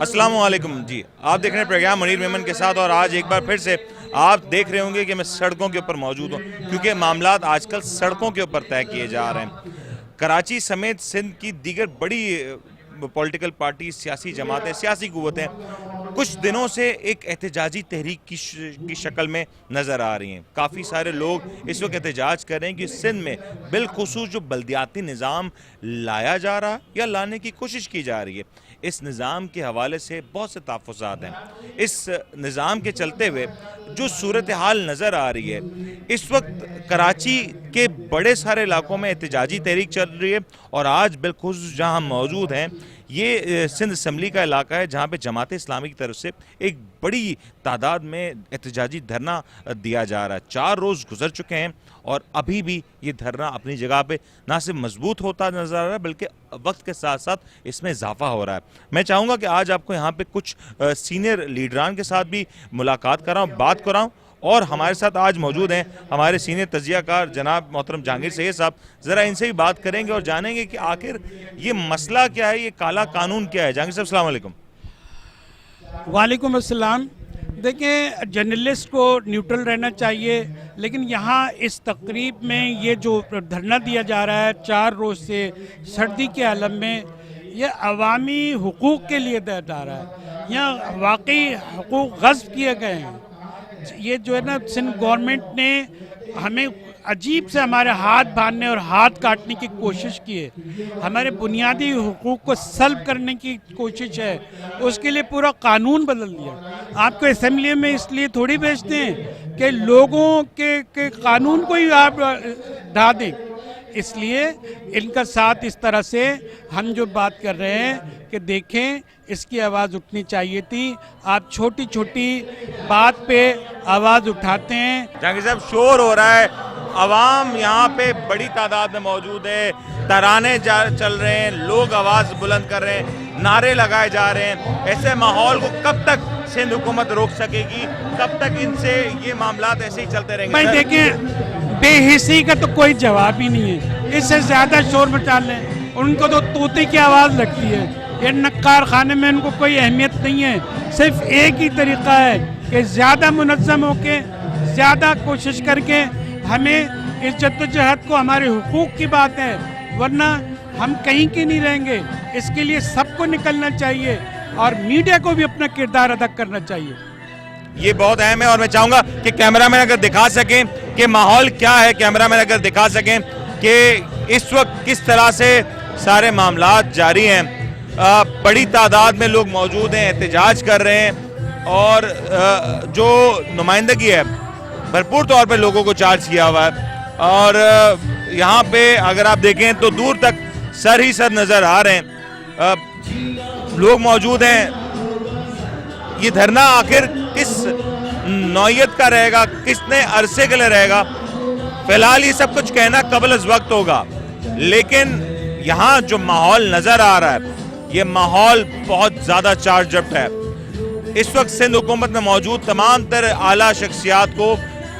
السلام علیکم جی، آپ دیکھ رہے ہیں پروگرام منیر میمن کے ساتھ، اور آج ایک بار پھر سے آپ دیکھ رہے ہوں گے کہ میں سڑکوں کے اوپر موجود ہوں، کیونکہ معاملات آج کل سڑکوں کے اوپر طے کیے جا رہے ہیں۔ کراچی سمیت سندھ کی دیگر بڑی پولیٹیکل پارٹی، سیاسی جماعتیں، سیاسی قوتیں کچھ دنوں سے ایک احتجاجی تحریک کی شکل میں نظر آ رہی ہیں۔ کافی سارے لوگ اس وقت احتجاج کر رہے ہیں کہ سندھ میں بالخصوص جو بلدیاتی نظام لایا جا رہا یا لانے کی کوشش کی جا رہی ہے، اس نظام کے حوالے سے بہت سے تحفظات ہیں۔ اس نظام کے چلتے ہوئے جو صورتحال نظر آ رہی ہے، اس وقت کراچی کے بڑے سارے علاقوں میں احتجاجی تحریک چل رہی ہے، اور آج بالخصوص جہاں ہم موجود ہیں یہ سندھ اسمبلی کا علاقہ ہے، جہاں پہ جماعت اسلامی کی طرف سے ایک بڑی تعداد میں احتجاجی دھرنا دیا جا رہا ہے۔ 4 روز گزر چکے ہیں اور ابھی بھی یہ دھرنا اپنی جگہ پہ نہ صرف مضبوط ہوتا نظر آ رہا ہے بلکہ وقت کے ساتھ ساتھ اس میں اضافہ ہو رہا ہے۔ میں چاہوں گا کہ آج آپ کو یہاں پہ کچھ سینئر لیڈران کے ساتھ بھی ملاقات کراؤں، بات کراؤں، اور ہمارے ساتھ آج موجود ہیں ہمارے سینئر تجزیہ کار جناب محترم جہانگیر سید صاحب۔ ذرا ان سے بھی بات کریں گے اور جانیں گے کہ آخر یہ مسئلہ کیا ہے، یہ کالا قانون کیا ہے۔ جہانگیر صاحب السلام علیکم۔ وعلیکم السلام۔ دیکھیں، جرنلسٹ کو نیوٹرل رہنا چاہیے، لیکن یہاں اس تقریب میں یہ جو دھرنا دیا جا رہا ہے 4 روز سے سردی کے عالم میں، یہ عوامی حقوق کے لیے دیا جا رہا ہے۔ یہاں واقعی حقوق غصب کیے گئے ہیں۔ یہ جو ہے نا، سندھ گورنمنٹ نے ہمیں عجیب سے ہمارے ہاتھ باندھنے اور ہاتھ کاٹنے کی کوشش کی ہے، ہمارے بنیادی حقوق کو سلب کرنے کی کوشش ہے، اس کے لیے پورا قانون بدل دیا۔ آپ کو اسمبلی میں اس لیے تھوڑی بھیجتے ہیں کہ لوگوں کے قانون کو ہی آپ ڈھا دیں، اس لیے ان کا ساتھ اس طرح سے ہم جو بات کر رہے ہیں کہ دیکھیں اس کی آواز اٹھنی چاہیے تھی۔ آپ چھوٹی چھوٹی بات پہ آواز اٹھاتے ہیں۔ جہانگیر صاحب، شور ہو رہا ہے، عوام یہاں پہ بڑی تعداد میں موجود ہے، ترانے چل رہے ہیں، لوگ آواز بلند کر رہے ہیں، نعرے لگائے جا رہے ہیں۔ ایسے ماحول کو کب تک سندھ حکومت روک سکے گی؟ کب تک ان سے یہ معاملات ایسے ہی چلتے رہیں گے؟ بھائی دیکھیں، بے حسی کا تو کوئی جواب ہی نہیں ہے، اس سے زیادہ شور مچا لیں۔ ان کو تو طوطے کی آواز لگتی ہے، یہ نقار خانے میں ان کو کوئی اہمیت نہیں ہے۔ صرف ایک ہی طریقہ ہے کہ زیادہ منظم ہو کے، زیادہ کوشش کر کے ہمیں اس جدوجہد کو، ہمارے حقوق کی بات ہے، ورنہ ہم کہیں کی نہیں رہیں گے۔ اس کے لیے سب کو نکلنا چاہیے اور میڈیا کو بھی اپنا کردار ادا کرنا چاہیے۔ یہ بہت اہم ہے، اور میں چاہوں گا کہ کیمرہ مین اگر دکھا سکیں کہ ماحول کیا ہے، کیمرہ مین اگر دکھا سکیں کہ اس وقت کس طرح سے سارے معاملات جاری ہیں۔ بڑی تعداد میں لوگ موجود ہیں، احتجاج کر رہے ہیں، اور جو نمائندگی ہے بھرپور طور پہ لوگوں کو چارج کیا ہوا ہے، اور یہاں پہ اگر آپ دیکھیں تو دور تک سر ہی سر نظر آ رہے ہیں، لوگ موجود ہیں۔ یہ دھرنا آخر کس نوعیت کا رہے گا، کس نے عرصے کے لیے رہے گا؟ فی الحال یہ سب کچھ کہنا قبل از وقت ہوگا، لیکن یہاں جو ماحول نظر آ رہا ہے یہ ماحول بہت زیادہ چارج اپ ہے۔ اس وقت سندھ حکومت میں موجود تمام تر اعلیٰ شخصیات کو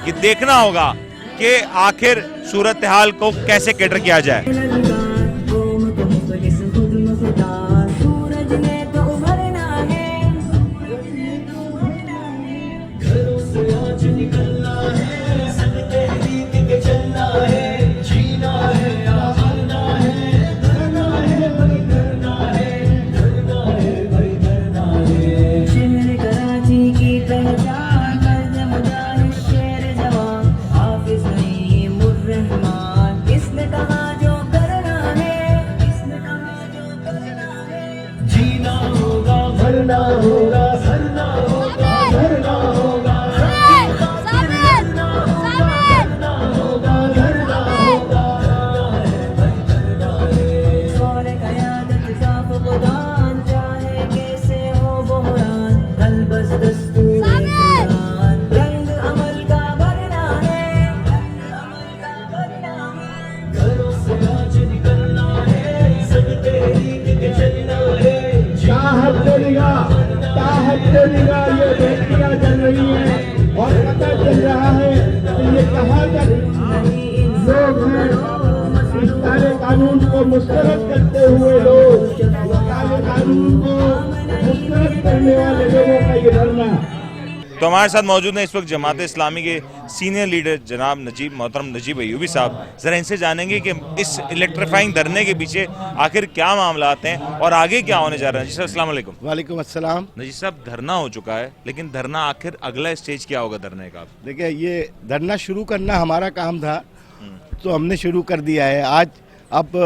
یہ دیکھنا ہوگا کہ آخر صورتحال کو کیسے کیٹر کیا جائے۔ تو ہمارے ساتھ موجود ہیں اس وقت جماعت اسلامی کے سینئر لیڈر جناب محترم نجیب ایوبی صاحب. ذرا ان سے جانیں گے کہ اس الیکٹریفائنگ دھرنے کے پیچھے آخر کیا معاملات ہیں اور آگے کیا ہونے جا رہا ہے. نجیب صاحب السلام علیکم. وعلیکم السلام. نجیب صاحب دھرنا ہو چکا ہے لیکن دھرنا آخر اگلا اسٹیج کیا ہوگا دھرنے کا؟ دیکھیں یہ دھرنا شروع کرنا ہمارا کام تھا تو ہم نے شروع کر دیا ہے. آج اب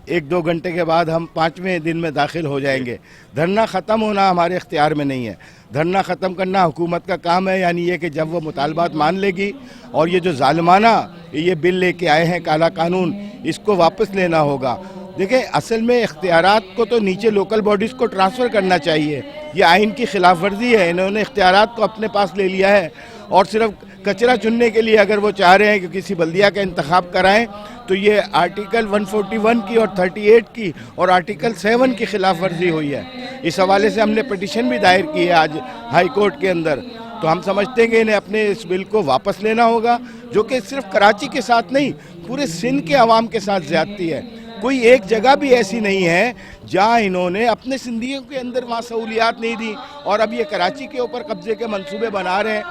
1-2 گھنٹے کے بعد ہم 5ویں دن میں داخل ہو جائیں گے. دھرنا ختم ہونا ہمارے اختیار میں نہیں ہے. دھرنا ختم کرنا حکومت کا کام ہے, یعنی یہ کہ جب وہ مطالبات مان لے گی اور یہ جو ظالمانہ یہ بل لے کے آئے ہیں کالا قانون, اس کو واپس لینا ہوگا. دیکھیں اصل میں اختیارات کو تو نیچے لوکل باڈیز کو ٹرانسفر کرنا چاہیے. یہ آئین کی خلاف ورزی ہے. انہوں نے اختیارات کو اپنے پاس لے لیا ہے اور صرف کچرا چننے کے لیے اگر وہ چاہ رہے ہیں کہ کسی بلدیہ کا انتخاب کرائیں تو یہ آرٹیکل 141 کی اور 38 کی اور آرٹیکل 7 کی خلاف ورزی ہوئی ہے. اس حوالے سے ہم نے پٹیشن بھی دائر کی ہے آج ہائی کورٹ کے اندر. تو ہم سمجھتے ہیں کہ انہیں اپنے اس بل کو واپس لینا ہوگا, جو کہ صرف کراچی کے ساتھ نہیں پورے سندھ کے عوام کے ساتھ زیادتی ہے. کوئی ایک جگہ بھی ایسی نہیں ہے جہاں انہوں نے اپنے سندھیوں کے اندر وہاں سہولیات نہیں دی, اور اب یہ کراچی کے اوپر قبضے کے منصوبے بنا رہے ہیں.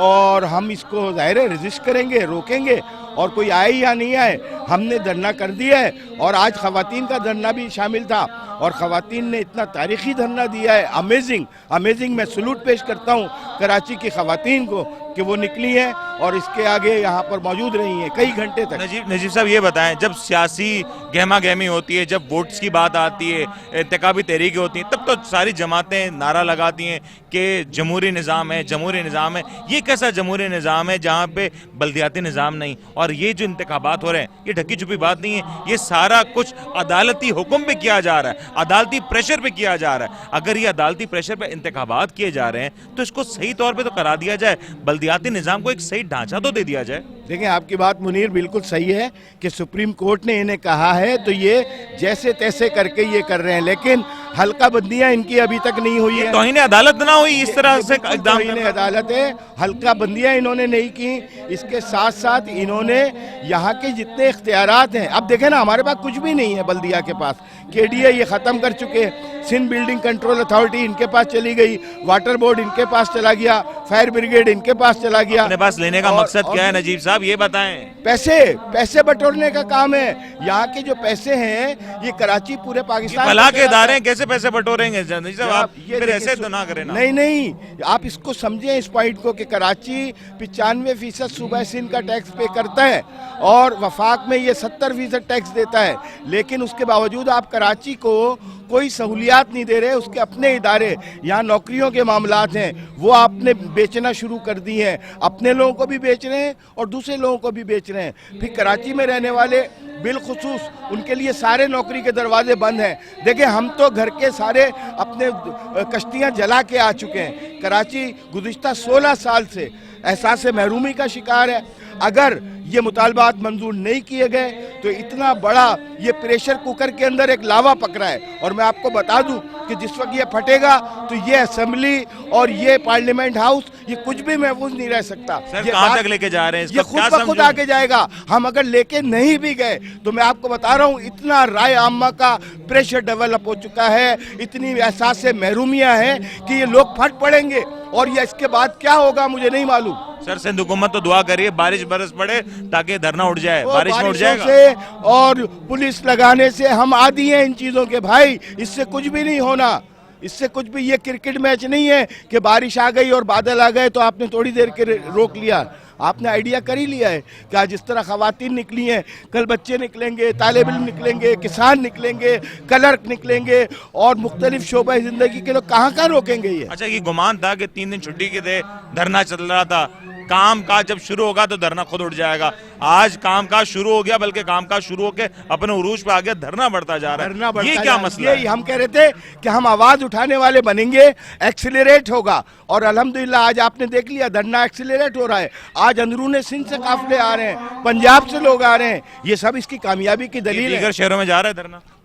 اور ہم اس کو ظاہر ہے رجسٹ کریں گے, روکیں گے, اور کوئی آئے یا نہیں آئے ہم نے دھرنا کر دیا ہے. اور آج خواتین کا دھرنا بھی شامل تھا اور خواتین نے اتنا تاریخی دھرنا دیا ہے, امیزنگ. میں سلوٹ پیش کرتا ہوں کراچی کی خواتین کو کہ وہ نکلی ہیں اور اس کے آگے یہاں پر موجود رہی ہیں کئی گھنٹے تک. نجیب صاحب یہ بتائیں, جب سیاسی گہما گہمی ہوتی ہے, جب ووٹس کی بات آتی ہے, انتخابی تحریکیں ہوتی ہیں, تب تو ساری جماعتیں نعرہ لگاتی ہیں کہ جمہوری نظام ہے. یہ کیسا جمہوری نظام ہے جہاں پہ بلدیاتی نظام نہیں؟ اور یہ جو انتخابات ہو رہے ہیں یہ ڈھکی چھپی بات نہیں ہے, یہ سارا کچھ عدالتی حکم پہ کیا جا رہا ہے, عدالتی پریشر پہ کیا جا رہا ہے. اگر یہ عدالتی پریشر پہ انتخابات کیے جا رہے ہیں تو اس کو صحیح طور پہ تو کرا دیا جائے, بلدیاتی نظام کو ایک صحیح ڈھانچہ تو دے دیا جائے. دیکھیں آپ کی بات منیر بالکل صحیح ہے کہ سپریم کورٹ نے انہیں کہا ہے تو یہ جیسے تیسے کر کے یہ کر رہے ہیں, لیکن حلقہ بندیاں ان کی ابھی تک نہیں ہوئی ہیں. توہین عدالت نہ ہوئی اس طرح سے اقدام توہین عدالت ہے. حلقہ بندیاں انہوں نے نہیں کی. اس کے ساتھ ساتھ انہوں نے یہاں کے جتنے اختیارات ہیں, اب دیکھیں نا ہمارے پاس کچھ بھی نہیں ہے بلدیہ کے پاس. KDA یہ ختم کر چکے, Sindh building control authority in کے پاس چلی گئی, واٹر بورڈ ان کے پاس چلا گیا, فائر بریگیڈ ان کے پاس چلا گیا. اپنے پاس لینے کا مقصد کیا ہے نجیب صاحب یہ بتائیں؟ پیسے بٹورنے کا کام ہے. یہاں کے جو پیسے ہیں یہ کراچی پورے پاکستان فلاح کے ادارے کیسے پیسے بٹوریں گے؟ آپ پھر ایسے تو نہ کریں نا. نہیں آپ اس کو سمجھیں اس پوائنٹ کو کہ کراچی 95% صوبہ سندھ کا ٹیکس پے کرتا ہے اور وفاق میں یہ 70% ٹیکس دیتا ہے, لیکن اس کے باوجود آپ کراچی کو کوئی سہولیات نہیں دے رہے. اس کے اپنے ادارے یہاں نوکریوں کے معاملات ہیں وہ آپ نے بیچنا شروع کر دی ہیں, اپنے لوگوں کو بھی بیچ رہے ہیں اور دوسرے لوگوں کو بھی بیچ رہے ہیں. پھر کراچی میں رہنے والے بالخصوص ان کے لیے سارے نوکری کے دروازے بند ہیں. دیکھیں ہم تو گھر کے سارے اپنے کشتیاں جلا کے آ چکے ہیں. کراچی گزشتہ 16 سال سے احساس محرومی کا شکار ہے. اگر یہ مطالبات منظور نہیں کیے گئے تو اتنا بڑا یہ پریشر کوکر کے اندر ایک لاوا پکڑا ہے, اور میں آپ کو بتا دوں کہ جس وقت یہ پھٹے گا تو یہ اسمبلی اور یہ پارلیمنٹ ہاؤس یہ کچھ بھی محفوظ نہیں رہ سکتا. سر کہاں تک لے کے جا رہے ہیں؟ یہ خود بخود آگے جائے گا. ہم اگر لے کے نہیں بھی گئے تو میں آپ کو بتا رہا ہوں اتنا رائے عامہ کا پریشر ڈیولپ ہو چکا ہے, اتنی احساس محرومیاں ہیں کہ یہ لوگ پھٹ پڑیں گے, اور یہ اس کے بعد کیا ہوگا مجھے نہیں معلوم. سر سندھ حکومت تو دعا کریے بارش برس پڑے تاکہ دھرنا اٹھ جائے. بارش میں اٹھ جائے گا سے اور پولیس لگانے سے ہم عادی ہیں ان چیزوں کے بھائی. اس سے کچھ بھی نہیں ہونا, اس سے کچھ بھی. یہ کرکٹ میچ نہیں ہے کہ بارش آ گئی اور بادل آ گئے تو آپ نے تھوڑی دیر کے روک لیا. آپ نے آئیڈیا کر ہی لیا ہے کہ آج جس طرح خواتین نکلی ہیں کل بچے نکلیں گے, طالب علم نکلیں گے, کسان نکلیں گے, کلرک نکلیں گے, اور مختلف شعبہ زندگی کے لوگ کہاں روکیں گے یہ. اچھا یہ گمان تھا کہ 3 دن چھٹی کے تھے, دھرنا چل رہا تھا, کام کاج جب شروع ہوگا تو دھرنا خود اٹھ جائے گا. آج کام کاج شروع ہو گیا, بلکہ کام کاج شروع ہو کے اپنے عروج پہ آ گیا, دھرنا بڑھتا جا رہا ہے. یہ کیا مسئلہ ہے؟ ہم کہہ رہے تھے کہ ہم آواز اٹھانے والے بنیں گے, ایکسیلریٹ ہوگا, اور الحمدللہ آج آپ نے دیکھ لیا دھرنا ایکسیلریٹ ہو رہا ہے. آج اندرون سندھ سے قافلے آ رہے ہیں, پنجاب سے لوگ آ رہے ہیں, یہ سب اس کی کامیابی کی دلیل ہے. دیگر شہروں میں جا رہا ہے دھرنا؟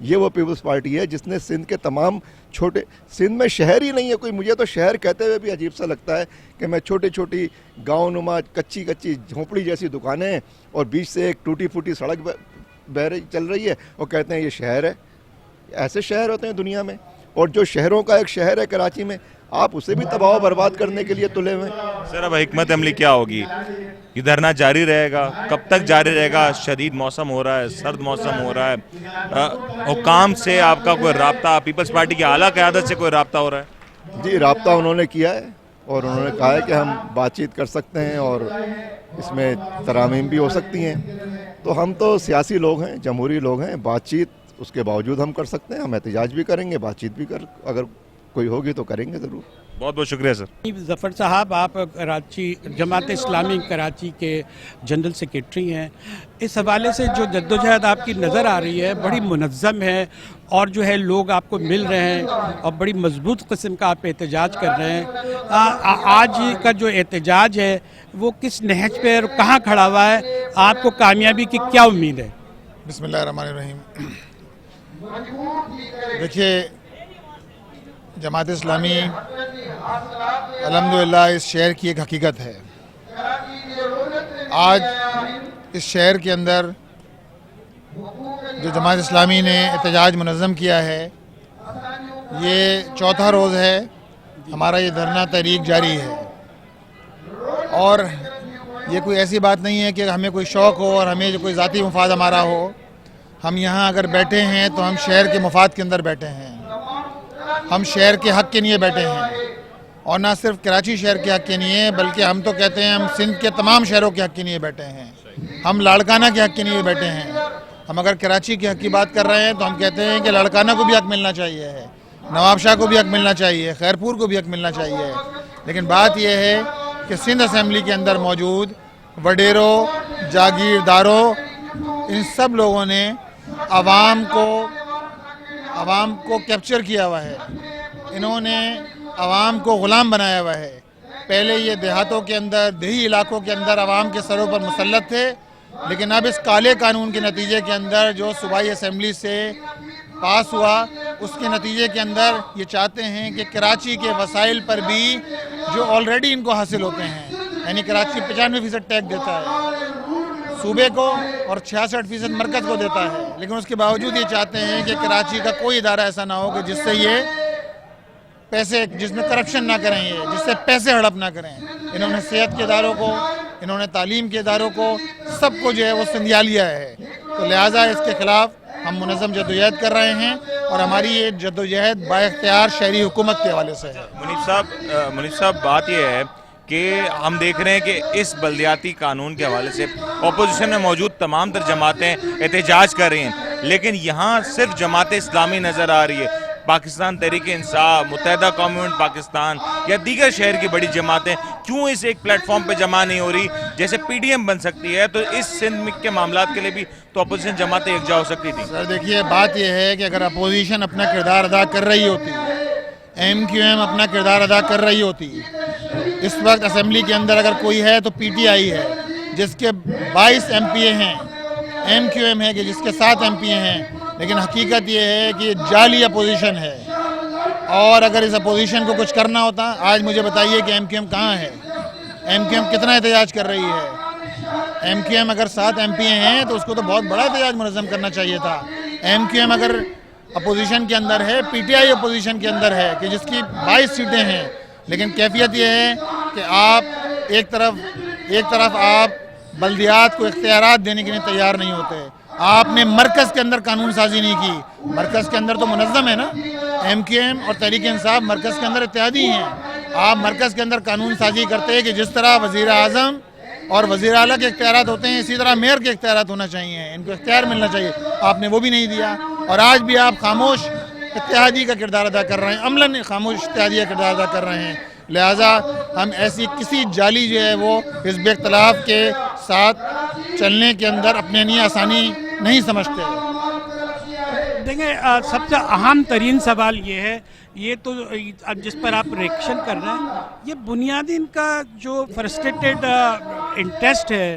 یہ وہ پیپلز پارٹی ہے جس نے سندھ کے تمام چھوٹے، سندھ میں شہر ہی نہیں ہے کوئی، مجھے تو شہر کہتے ہوئے بھی عجیب سا لگتا ہے کہ میں چھوٹی چھوٹی گاؤں نما کچی جھونپڑی جیسی دکانیں ہیں اور بیچ سے ایک ٹوٹی پھوٹی سڑک چل رہی ہے اور کہتے ہیں یہ شہر ہے۔ ایسے شہر ہوتے ہیں دنیا میں، اور جو شہروں کا ایک شہر ہے کراچی میں، آپ اسے بھی تباہ و برباد کرنے کے لیے تلے ہوئے ہیں۔ سر اب حکمت عملی کیا ہوگی؟ یہ دھرنا جاری رہے گا؟ کب تک جاری رہے گا؟ شدید موسم ہو رہا ہے، سرد موسم ہو رہا ہے، حکام سے آپ کا کوئی رابطہ، پیپلز پارٹی کی اعلیٰ قیادت سے کوئی رابطہ ہو رہا ہے؟ جی رابطہ انہوں نے کیا ہے اور انہوں نے کہا ہے کہ ہم بات چیت کر سکتے ہیں اور اس میں ترامیم بھی ہو سکتی ہیں، تو ہم تو سیاسی لوگ ہیں، جمہوری لوگ ہیں، بات چیت اس کے باوجود ہم کر سکتے ہیں، ہم احتجاج بھی کریں گے، بات چیت بھی اگر کوئی ہوگی تو کریں گے ضرور۔ بہت بہت شکریہ سر۔ ظفر صاحب، آپ کراچی جماعت اسلامی کراچی کے جنرل سیکریٹری ہیں، اس حوالے سے جو جدوجہد آپ کی نظر آ رہی ہے بڑی منظم ہے، اور جو ہے لوگ آپ کو مل رہے ہیں اور بڑی مضبوط قسم کا آپ احتجاج کر رہے ہیں۔ آج کا جو احتجاج ہے وہ کس نہج پہ اور کہاں کھڑا ہوا ہے؟ آپ کو کامیابی کی کیا امید ہے؟ بسم اللہ الرحمن الرحیم۔ دیکھیے، جماعت اسلامی الحمدللہ اس شہر کی ایک حقیقت ہے۔ آج اس شہر کے اندر جو جماعت اسلامی نے احتجاج منظم کیا ہے، یہ چوتھا روز ہے ہمارا یہ دھرنا تحریک جاری ہے، اور یہ کوئی ایسی بات نہیں ہے کہ ہمیں کوئی شوق ہو اور ہمیں کوئی ذاتی مفاد ہمارا ہو۔ ہم یہاں اگر بیٹھے ہیں تو ہم شہر کے مفاد کے اندر بیٹھے ہیں، ہم شہر کے حق کے لیے بیٹھے ہیں، اور نہ صرف کراچی شہر کے حق کے لیے بلکہ ہم تو کہتے ہیں ہم سندھ کے تمام شہروں کے حق کے لیے بیٹھے ہیں، ہم لاڑکانہ کے حق کے لیے بیٹھے ہیں۔ ہم اگر کراچی کے حق کی بات کر رہے ہیں تو ہم کہتے ہیں کہ لاڑکانہ کو بھی حق ملنا چاہیے ہے، نواب شاہ کو بھی حق ملنا چاہیے، خیرپور کو بھی حق ملنا چاہیے، لیکن بات یہ ہے کہ سندھ اسمبلی کے اندر موجود وڈیروں، جاگیرداروں، ان سب لوگوں نے عوام کو کیپچر کیا ہوا ہے، انہوں نے عوام کو غلام بنایا ہوا ہے۔ پہلے یہ دیہاتوں کے اندر، دیہی علاقوں کے اندر عوام کے سروں پر مسلط تھے، لیکن اب اس کالے قانون کے نتیجے کے اندر جو صوبائی اسمبلی سے پاس ہوا، اس کے نتیجے کے اندر یہ چاہتے ہیں کہ کراچی کے وسائل پر بھی جو آلریڈی ان کو حاصل ہوتے ہیں، یعنی کراچی 95% ٹیکس دیتا ہے صوبے کو اور 66% مرکز کو دیتا ہے، لیکن اس کے باوجود یہ چاہتے ہیں کہ کراچی کا کوئی ادارہ ایسا نہ ہو کہ جس سے یہ پیسے، جس میں کرپشن نہ کریں، یہ جس سے پیسے ہڑپ نہ کریں۔ انہوں نے صحت کے اداروں کو، انہوں نے تعلیم کے اداروں کو، سب کو جو ہے وہ سنجھا لیا ہے، تو لہٰذا اس کے خلاف ہم منظم جدوجہد کر رہے ہیں، اور ہماری یہ جدوجہد با اختیار شہری حکومت کے حوالے سے ہے۔ منیف صاحب بات یہ ہے کہ ہم دیکھ رہے ہیں کہ اس بلدیاتی قانون کے حوالے سے اپوزیشن میں موجود تمام تر جماعتیں احتجاج کر رہی ہیں، لیکن یہاں صرف جماعت اسلامی نظر آ رہی ہے۔ پاکستان تحریک انصاف، متحدہ قومی مومنٹ پاکستان یا دیگر شہر کی بڑی جماعتیں کیوں اس ایک پلیٹ فارم پہ جمع نہیں ہو رہی؟ جیسے پی ڈی ایم بن سکتی ہے تو اس سندھ کے معاملات کے لیے بھی تو اپوزیشن جماعتیں یکجا ہو سکتی تھی۔ سر دیکھیے، بات یہ ہے کہ اگر اپوزیشن اپنا کردار ادا کر رہی ہوتی، ایم کیو ایم اپنا کردار ادا کر رہی ہوتی، اس وقت اسمبلی کے اندر اگر کوئی ہے تو پی ٹی آئی ہے جس کے 22 ایم پی اے ہیں، ایم کیو ایم ہے کہ جس کے 7 ایم پی اے ہیں، لیکن حقیقت یہ ہے کہ جعلی اپوزیشن ہے، اور اگر اس اپوزیشن کو کچھ کرنا ہوتا، آج مجھے بتائیے کہ ایم کیو ایم کہاں ہے، ایم کیو ایم کتنا احتجاج کر رہی ہے؟ ایم کیو ایم اگر 7 ایم پی اے ہیں تو اس کو تو بہت بڑا احتجاج منظم کرنا چاہیے تھا۔ ایم کیو ایم اگر اپوزیشن کے اندر ہے، پی ٹی آئی اپوزیشن کے اندر ہے کہ جس کی 22 سیٹیں ہیں، لیکن کیفیت یہ ہے کہ آپ ایک طرف آپ بلدیات کو اختیارات دینے کے لیے تیار نہیں ہوتے، آپ نے مرکز کے اندر قانون سازی نہیں کی۔ مرکز کے اندر تو منظم ہے نا، ایم کیو ایم اور تحریک انصاف مرکز کے اندر اتحادی ہیں، آپ مرکز کے اندر قانون سازی کرتے ہیں کہ جس طرح وزیر اعظم اور وزیر اعلیٰ کے اختیارات ہوتے ہیں، اسی طرح میئر کے اختیارات ہونا چاہیے، ان کو اختیار ملنا چاہیے، آپ نے وہ بھی نہیں دیا، اور آج بھی آپ خاموش اتحادی کا کردار ادا کر رہے ہیں، عملاً خاموش اتحادی کا کردار ادا کر رہے ہیں۔ لہٰذا ہم ایسی کسی جعلی جو ہے وہ حزب اختلاف کے ساتھ چلنے کے اندر اپنے لیے آسانی نہیں سمجھتے۔ دیکھیں، سب سے اہم ترین سوال یہ ہے، یہ تو جس پر آپ ریئیکشن کر رہے ہیں، یہ بنیادی ان کا جو فرسٹریٹڈ انٹرسٹ ہے،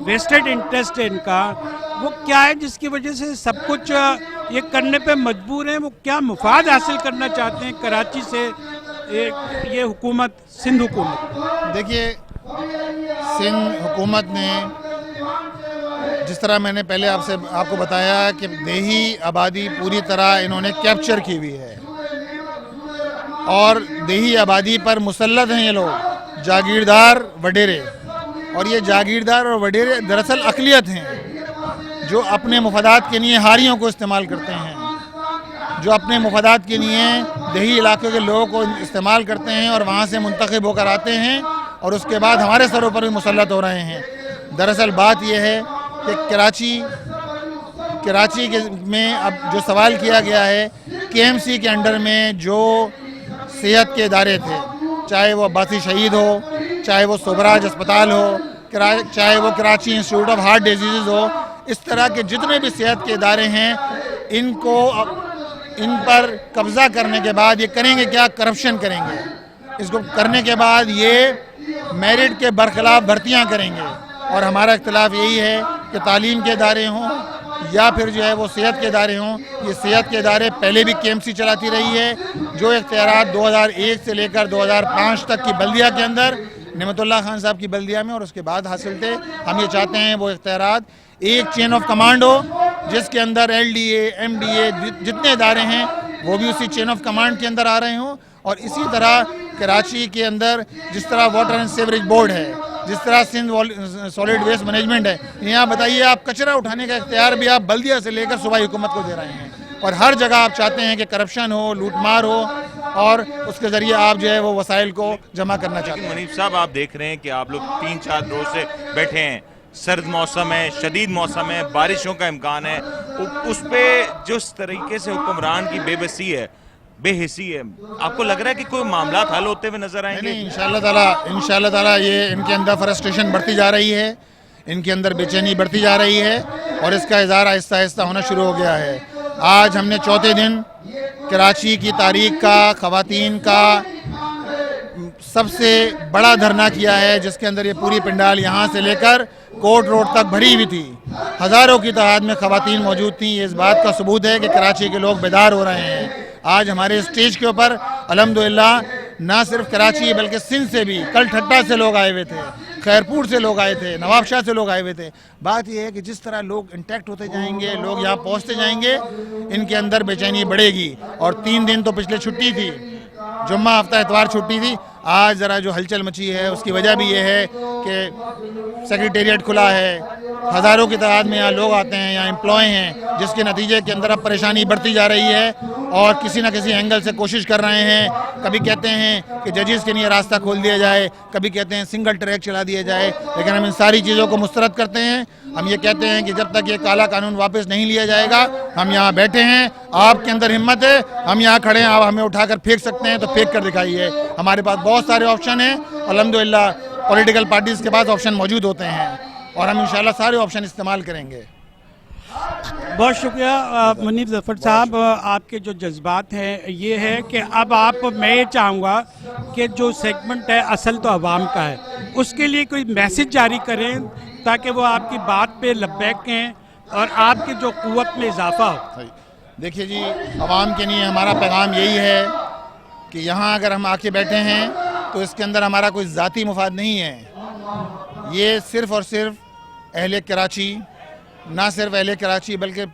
ویسٹڈ انٹرسٹ ہے ان کا، وہ کیا ہے جس کی وجہ سے سب کچھ یہ کرنے پہ مجبور ہیں. وہ کیا مفاد حاصل کرنا چاہتے ہیں کراچی سے یہ حکومت, سندھ حکومت؟ دیکھیے سندھ حکومت نے جس طرح میں نے پہلے آپ کو بتایا کہ دیہی آبادی پوری طرح انہوں نے کیپچر کی ہوئی ہے اور دیہی آبادی پر مسلط ہیں یہ لوگ جاگیردار وڈیرے. اور یہ جاگیردار اور وڈیرے دراصل اقلیت ہیں جو اپنے مفادات کے لیے ہاریوں کو استعمال کرتے ہیں, جو اپنے مفادات کے لیے دیہی علاقے کے لوگوں کو استعمال کرتے ہیں اور وہاں سے منتخب ہو کر آتے ہیں اور اس کے بعد ہمارے سروں پر بھی مسلط ہو رہے ہیں. دراصل بات یہ ہے کہ کراچی میں اب جو سوال کیا گیا ہے KMC کے انڈر میں جو صحت کے ادارے تھے, چاہے وہ عباسی شہید ہو, چاہے وہ سوبراج اسپتال ہو, چاہے وہ Karachi institute of heart diseases ہو, اس طرح کے جتنے بھی صحت کے ادارے ہیں ان پر قبضہ کرنے کے بعد یہ کریں گے کیا؟ کرپشن کریں گے. اس کو کرنے کے بعد یہ میرٹ کے برخلاف بھرتیاں کریں گے. اور ہمارا اختلاف یہی ہے کہ تعلیم کے ادارے ہوں یا پھر جو ہے وہ صحت کے ادارے ہوں. یہ صحت کے ادارے پہلے بھی KMC چلاتی رہی ہے. جو اختیارات 2001 سے لے کر 2005 تک کی بلدیہ کے اندر نعمت اللہ خان صاحب کی بلدیہ میں اور اس کے بعد حاصل تھے, ہم یہ چاہتے ہیں وہ اختیارات ایک چین آف کمانڈ ہو جس کے اندر LDA, MDA جتنے ادارے ہیں وہ بھی اسی چین آف کمانڈ کے اندر آ رہے ہوں. اور اسی طرح کراچی کے اندر جس طرح واٹر اینڈ سیوریج بورڈ ہے, جس طرح سندھ سالڈ ویسٹ مینجمنٹ ہے, یہاں بتائیے آپ کچرا اٹھانے کا اختیار بھی آپ بلدیہ سے لے کر صوبائی حکومت کو دے رہے ہیں. اور ہر جگہ آپ چاہتے ہیں کہ کرپشن ہو, لوٹ مار ہو اور اس کے ذریعے آپ جو ہے وہ وسائل کو جمع کرنا چاہتے ہیں. منیب صاحب آپ دیکھ رہے ہیں کہ آپ لوگ 3-4 روز سے بیٹھے ہیں, سرد موسم ہے, شدید موسم ہے, بارشوں کا امکان ہے, اس پہ جس طریقے سے حکمران کی بے بسی ہے, بے حسی ہے, آپ کو لگ رہا ہے کہ کوئی معاملات حل ہوتے ہوئے نظر آئیں گے؟ نہیں, انشاءاللہ تعالیٰ یہ ان کے اندر فرسٹریشن بڑھتی جا رہی ہے, ان کے اندر بے چینی بڑھتی جا رہی ہے اور اس کا اظہار آہستہ آہستہ ہونا شروع ہو گیا ہے. آج ہم نے چوتھے دن کراچی کی تاریخ کا خواتین کا سب سے بڑا دھرنا کیا ہے, جس کے اندر یہ پوری پنڈال یہاں سے لے کر کوٹ روڈ تک بھری ہوئی تھی. ہزاروں کی تعداد میں خواتین موجود تھیں. یہ اس بات کا ثبوت ہے کہ کراچی کے لوگ بیدار ہو رہے ہیں. آج ہمارے اسٹیج کے اوپر الحمدللہ نہ صرف کراچی بلکہ سندھ سے بھی, کل ٹھٹا سے لوگ آئے ہوئے تھے, خیرپور سے لوگ آئے تھے, نواب شاہ سے لوگ آئے ہوئے تھے. بات یہ ہے کہ جس طرح لوگ انٹیکٹ ہوتے جائیں گے, لوگ یہاں پہنچتے جائیں گے, ان کے اندر بے چینی بڑھے گی. اور 3 دن تو پچھلے چھٹی تھی, جمعہ ہفتہ اتوار چھٹی تھی. آج ذرا جو ہلچل مچی ہے اس کی وجہ بھی یہ ہے کہ سیکریٹریٹ کھلا ہے, ہزاروں کی تعداد میں یہاں لوگ آتے ہیں, یہاں امپلائی ہیں, جس کے نتیجے کے اندر اب پریشانی بڑھتی جا رہی ہے اور کسی نہ کسی اینگل سے کوشش کر رہے ہیں. کبھی کہتے ہیں کہ ججز کے لیے راستہ کھول دیا جائے, کبھی کہتے ہیں سنگل ٹریک چلا دیا جائے, لیکن ہم ان ساری چیزوں کو مسترد کرتے ہیں. ہم یہ کہتے ہیں کہ جب تک یہ کالا قانون واپس نہیں لیا جائے گا, ہم یہاں بیٹھے ہیں, آپ کے اندر ہمت ہے, ہم یہاں کھڑے ہیں, آپ ہمیں اٹھا کر پھینک سکتے ہیں تو پھینک کر دکھائیے. ہمارے پاس بہت سارے آپشن ہیں, الحمدللہ پولیٹیکل پارٹیز کے پاس آپشن موجود ہوتے ہیں اور ہم انشاءاللہ سارے آپشن استعمال کریں گے. بہت شکریہ منیب ظفر صاحب. آپ کے جو جذبات ہیں یہ ہے کہ اب میں یہ چاہوں گا کہ جو سیگمنٹ ہے اصل تو عوام کا ہے, اس کے لیے کوئی میسج جاری کریں تاکہ وہ آپ کی بات پہ لبیک کہیں اور آپ کی جو قوت میں اضافہ ہو. دیکھیے جی, عوام کے لیے ہمارا پیغام یہی ہے کہ یہاں اگر ہم آ کے بیٹھے ہیں تو اس کے اندر ہمارا کوئی ذاتی مفاد نہیں ہے. یہ صرف اور صرف اہل کراچی, نہ صرف اہل کراچی بلکہ